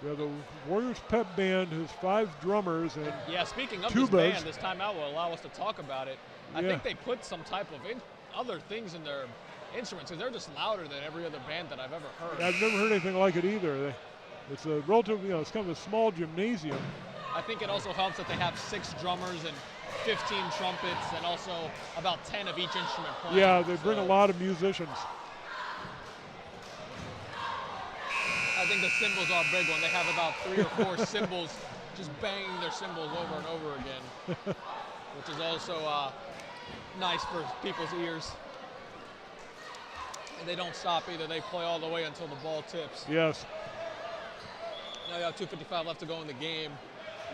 Yeah, the Warriors pep band has 5 drummers and Yeah, speaking of tubas. this band, this timeout will allow us to talk about it. I Yeah. think they put some type of other things in their instruments, because they're just louder than every other band that I've ever heard. I've never heard anything like it either. It's a relatively, it's kind of a small gymnasium. I think it also helps that they have 6 drummers and 15 trumpets and also about 10 of each instrument playing. Yeah, they bring So a lot of musicians. I think the cymbals are a big one. They have about 3 or 4 cymbals just banging their cymbals over and over again, which is also nice for people's ears. And they don't stop either. They play all the way until the ball tips. Yes. Now you have 2:55 left to go in the game.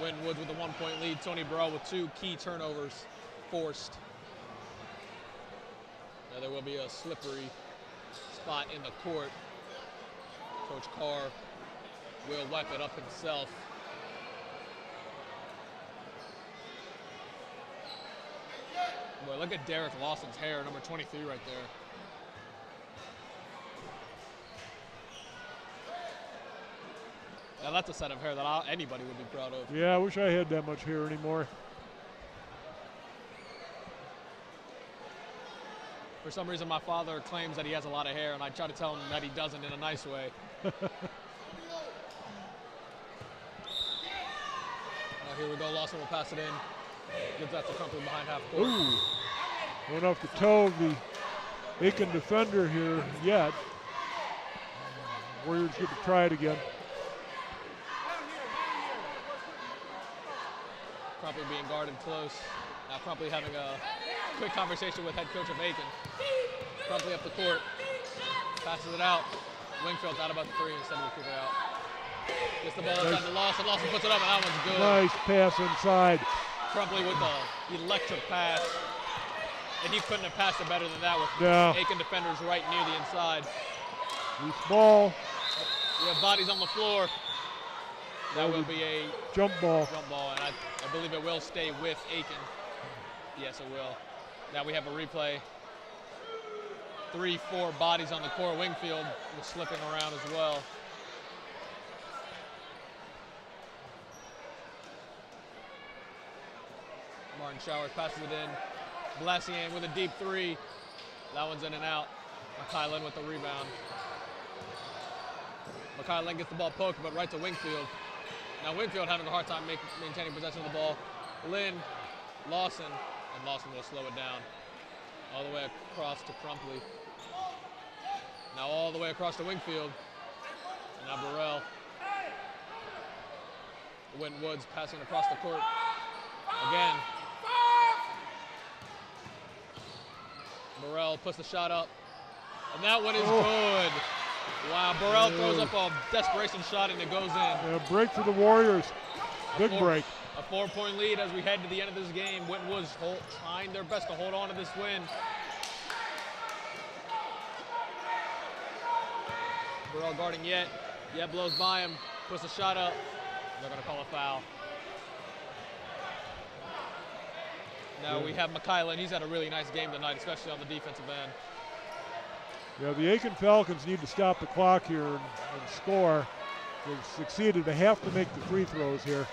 Winton Woods with a 1-point lead. Tony Burrell with 2 key turnovers forced. Now there will be a slippery spot in the court. Coach Carr will wipe it up himself. Boy, look at Derek Lawson's hair, number 23 right there. Now that's a set of hair that anybody would be proud of. Yeah, I wish I had that much hair anymore. For some reason, my father claims that he has a lot of hair, and I try to tell him that he doesn't in a nice way. Now here we go. Lawson will pass it in. Gives that to Crumpler behind half court. Ooh. Went off the toe of the Aiken defender here yet. Warriors get to try it again. Crumpler being guarded close. Now Crumpler having a quick conversation with head coach of Aiken. Crumpler up the court. Passes it out. Wingfield's out about the 3 instead of kick it out. Gets the ball inside to Lawson. Lawson puts it up, and that one's good. Nice pass inside. Crumpler with the electric pass. And he couldn't have passed it better than that with No. Aiken defenders right near the inside. Loose ball. We have bodies on the floor. That will be a Jump ball. jump ball, and I believe it will stay with Aiken. Yes, it will. Now we have a replay. 3-4 bodies on the court. Wingfield was slipping around as well. Martin Showers passes it in. Blasian with a deep 3. That one's in and out. McKylan with the rebound. McKylan gets the ball poked, but right to Wingfield. Now Wingfield having a hard time maintaining possession of the ball. Lynn, Lawson, and Lawson will slow it down. All the way across to Crumpley. Now all the way across to Wingfield. And now Burrell. Winton Woods passing across the court. Again. Burrell puts the shot up. And that one is good. Wow, Burrell throws up a desperation shot and it goes in. Yeah, break for the Warriors. Big break. A 4-point lead as we head to the end of this game. Winton Woods trying their best to hold on to this win. Burrell guarding Yet. Yet blows by him, puts a shot up. They're going to call a foul. Now we have McKylan. He's had a really nice game tonight, especially on the defensive end. Yeah, the Aiken Falcons need to stop the clock here and score. They've succeeded. They have to make the free throws here.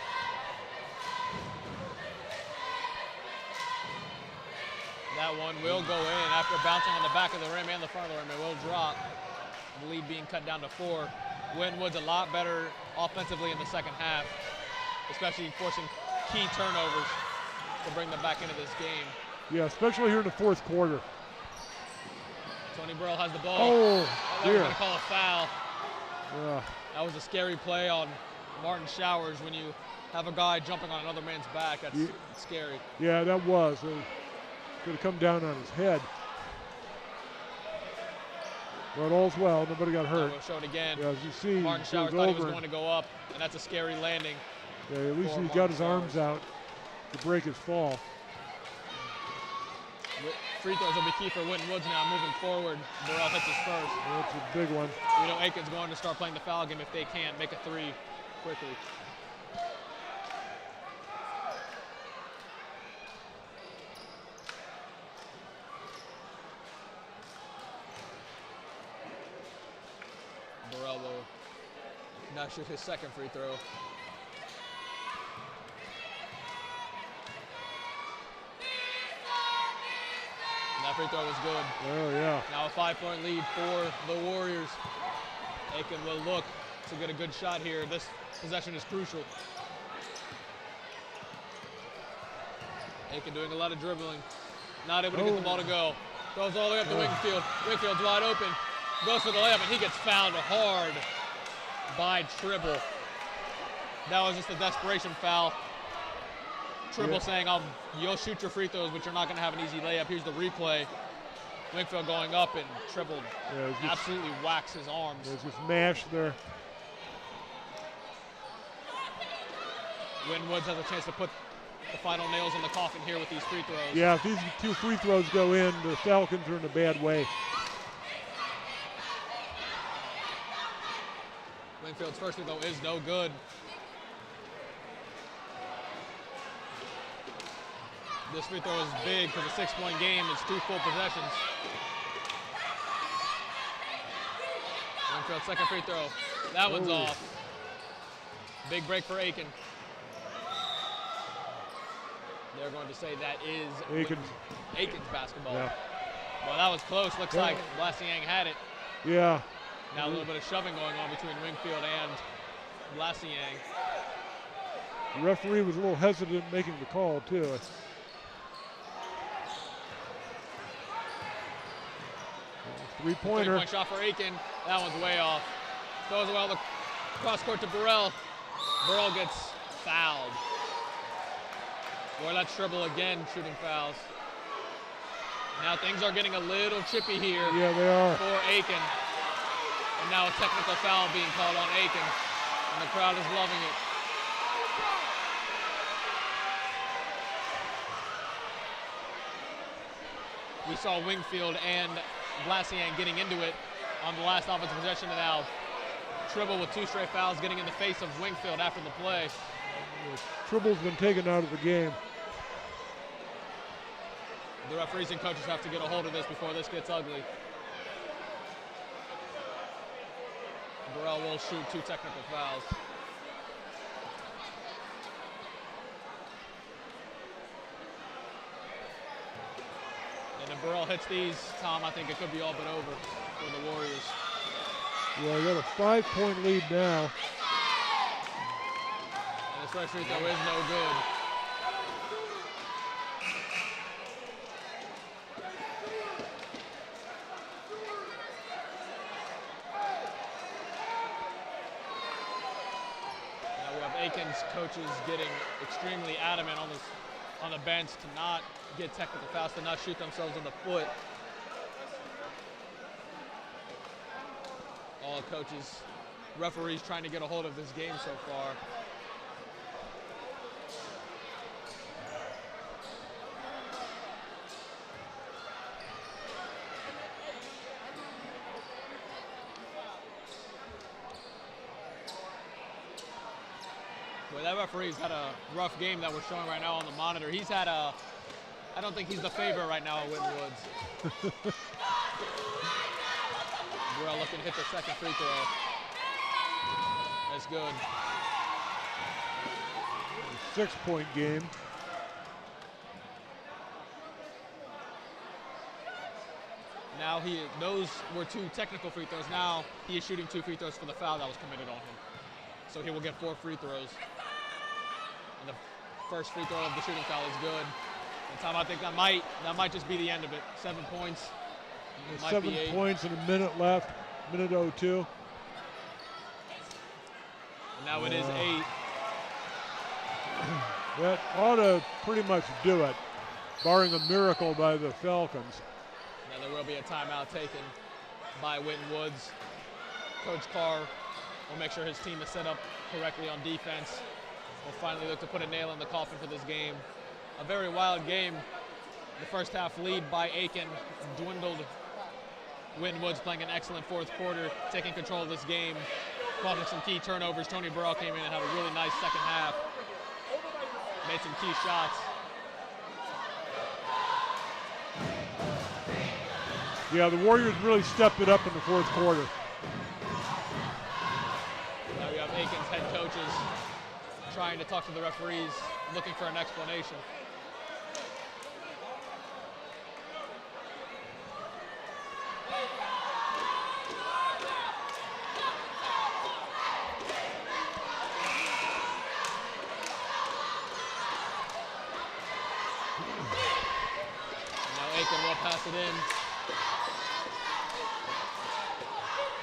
That one will go in after bouncing on the back of the rim and the front of the rim. It will drop. The lead being cut down to 4. Winton Woods a lot better offensively in the second half, especially forcing key turnovers to bring them back into this game. Yeah, especially here in the fourth quarter. Tony Burrell has the ball. Oh, They're dear. going to call a foul. Yeah. That was a scary play on Martin Showers. When you have a guy jumping on another man's back, that's it's scary. Yeah, that was. It could have come down on his head. But all's well. Nobody got hurt. We'll show it again. Yeah, as you see, Martin he Showers goes thought he was over going to go up, and that's a scary landing. Yeah, at least for he got Martin his arms Showers. out to break his fall. Free throws will be key for Winton Woods now moving forward. Burrell hits his first. That's a big one. We know Aiken's going to start playing the foul game if they can't make a 3 quickly. Burrell will Now shoot his second free throw. And that free throw was good. Oh, yeah. Now a 5-point lead for the Warriors. Aiken will look to get a good shot here. This possession is crucial. Aiken doing a lot of dribbling. Not able to get the ball to go. Goes all the way up to Wingfield. Wingfield's wide open. Goes for the layup, and he gets fouled hard by Tribble. That was just a desperation foul. Tribble saying, you'll shoot your free throws, but you're not going to have an easy layup. Here's the replay. Wingfield going up, and Tribble absolutely whacks his arms. There's just mash there. Wynn Woods has a chance to put the final nails in the coffin here with these free throws. Yeah, if these 2 free throws go in, the Falcons are in a bad way. Wingfield's first free throw is no good. This free throw is big because a 6-point game is 2 full possessions. Wingfield's second free throw. That one's off. Big break for Aiken. They're going to say that is Aiken's basketball. Yeah. Well, that was close. Looks like Blassiang had it. Yeah. Now a little bit of shoving going on between Wingfield and Blassiang. The referee was a little hesitant making the call, too. Three-pointer. 3-point shot for Aiken. That one's way off. Goes well the cross court to Burrell. Burrell gets fouled. Boy, that's Tribble again shooting fouls. Now things are getting a little chippy here. Yeah, they are. For Aiken. And now a technical foul being called on Aiken. And the crowd is loving it. We saw Wingfield and Blassiang getting into it on the last offensive possession, and now Tribble with 2 straight fouls getting in the face of Wingfield after the play. Tribble's been taken out of the game. The referees and coaches have to get a hold of this before this gets ugly. Burrell will shoot 2 technical fouls. And if Burrell hits these, Tom, I think it could be all but over for the Warriors. Yeah, they got a 5-point lead now. And this first free throw is no good. Now we have Aiken's coaches getting extremely adamant on the bench to not get technical fouls, to not shoot themselves in the foot. All coaches, referees trying to get a hold of this game so far. Well, that referee's had a rough game that we're showing right now on the monitor. He's had I don't think he's the favorite right now at Winton Woods. Burrell looking to hit the second free throw. That's good. 6-point game. Now those were 2 technical free throws. Now he is shooting 2 free throws for the foul that was committed on him. So he will get 4 free throws. And the first free throw of the shooting foul is good. And Tom, I think that might just be the end of it. 7 points. Might 7 be 8. points and a minute left. Minute 02. And now it is 8. That ought to pretty much do it, barring a miracle by the Falcons. Now there will be a timeout taken by Winton Woods. Coach Carr will make sure his team is set up correctly on defense. We'll finally look to put a nail in the coffin for this game. A very wild game. The first half lead by Aiken dwindled. Winton Woods playing an excellent 4th quarter, taking control of this game, causing some key turnovers. Tony Burrell came in and had a really nice second half. Made some key shots. Yeah, the Warriors really stepped it up in the 4th quarter. Now we have trying to talk to the referees, looking for an explanation. Aiken will pass it in.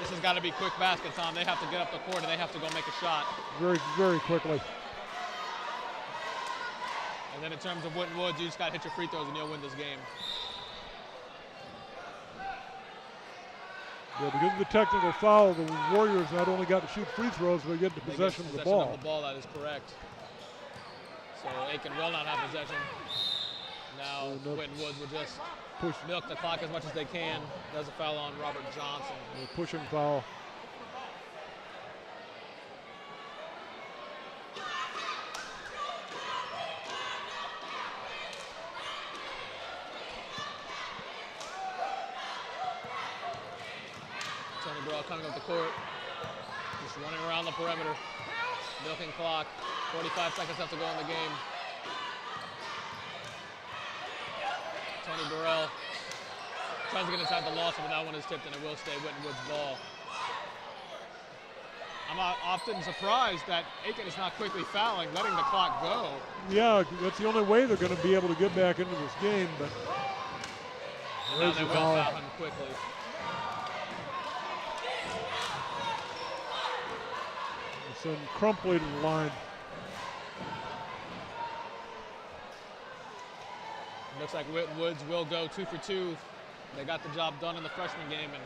This has got to be quick basket time. They have to get up the court and they have to go make a shot. Very, very quickly. And then in terms of Winton Woods, you just got to hit your free throws and you'll win this game. Yeah, because of the technical foul, the Warriors not only got to shoot free throws, but get the possession of the ball. Of the ball, that is correct. So Aiken will not have possession. Now Winton Woods will just milk the clock as much as they can. Does a foul on Robert Johnson. A pushing foul. Tony Burrell coming up the court. Just running around the perimeter. Milking clock. 45 seconds left to go in the game. Tony Burrell tries to get inside the loss, but that one is tipped and it will stay Winton Woods' ball. I'm often surprised that Aiken is not quickly fouling, letting the clock go. Yeah, that's the only way they're going to be able to get back into this game, but now they will foul him quickly. Send Crumpley to the line. Looks like Winton Woods will go 2 for 2. They got the job done in the freshman game, and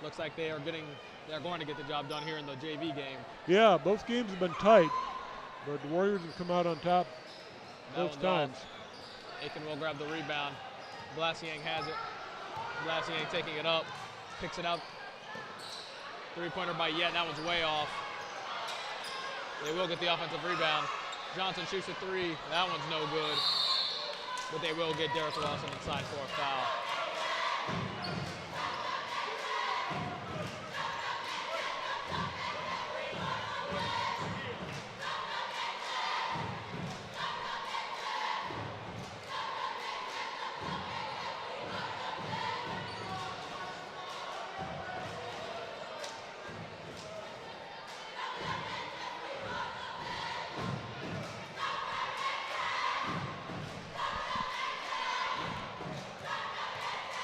looks like they're going to get the job done here in the JV game. Yeah, both games have been tight, but the Warriors have come out on top both times. Aiken will grab the rebound. Blasiang has it. Blasiang taking it up, picks it out. Three-pointer by Yet, that one's way off. They will get the offensive rebound. Johnson shoots a three, that one's no good. But they will get Derek Lawson inside for a foul.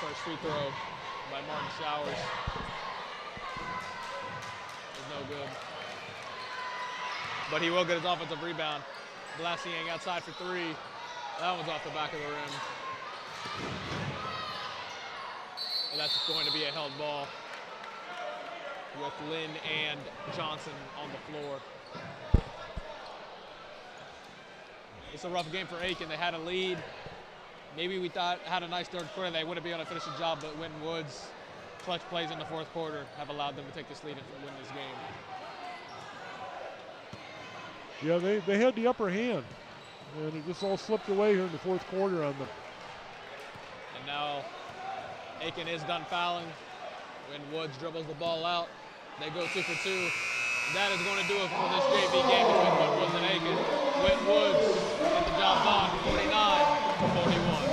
First free throw by Martin Showers is no good. But he will get his offensive rebound. Blasiang outside for three. That one's off the back of the rim. And that's going to be a held ball with Lynn and Johnson on the floor. It's a rough game for Aiken. They had a lead. Maybe we thought had a nice third quarter, they wouldn't be able to finish the job, but Winton Woods' clutch plays in the fourth quarter have allowed them to take this lead and win this game. Yeah, they had the upper hand, and it just all slipped away here in the fourth quarter on them. And now Aiken is done fouling. Winton Woods dribbles the ball out. They go 2 for 2. That is going to do it for this JV game between Winton Woods and Aiken. Winton Woods get the job done, 49-41.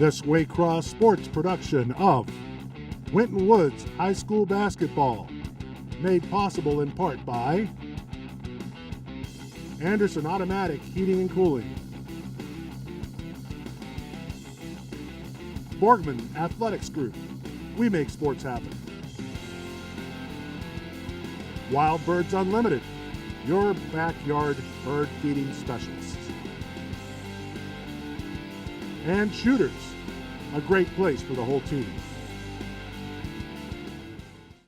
This Waycross Sports production of Winton Woods High School Basketball, made possible in part by Anderson Automatic Heating and Cooling, Borgman Athletics Group, we make sports happen, Wild Birds Unlimited, your backyard bird feeding specialists, and Shooters, a great place for the whole team.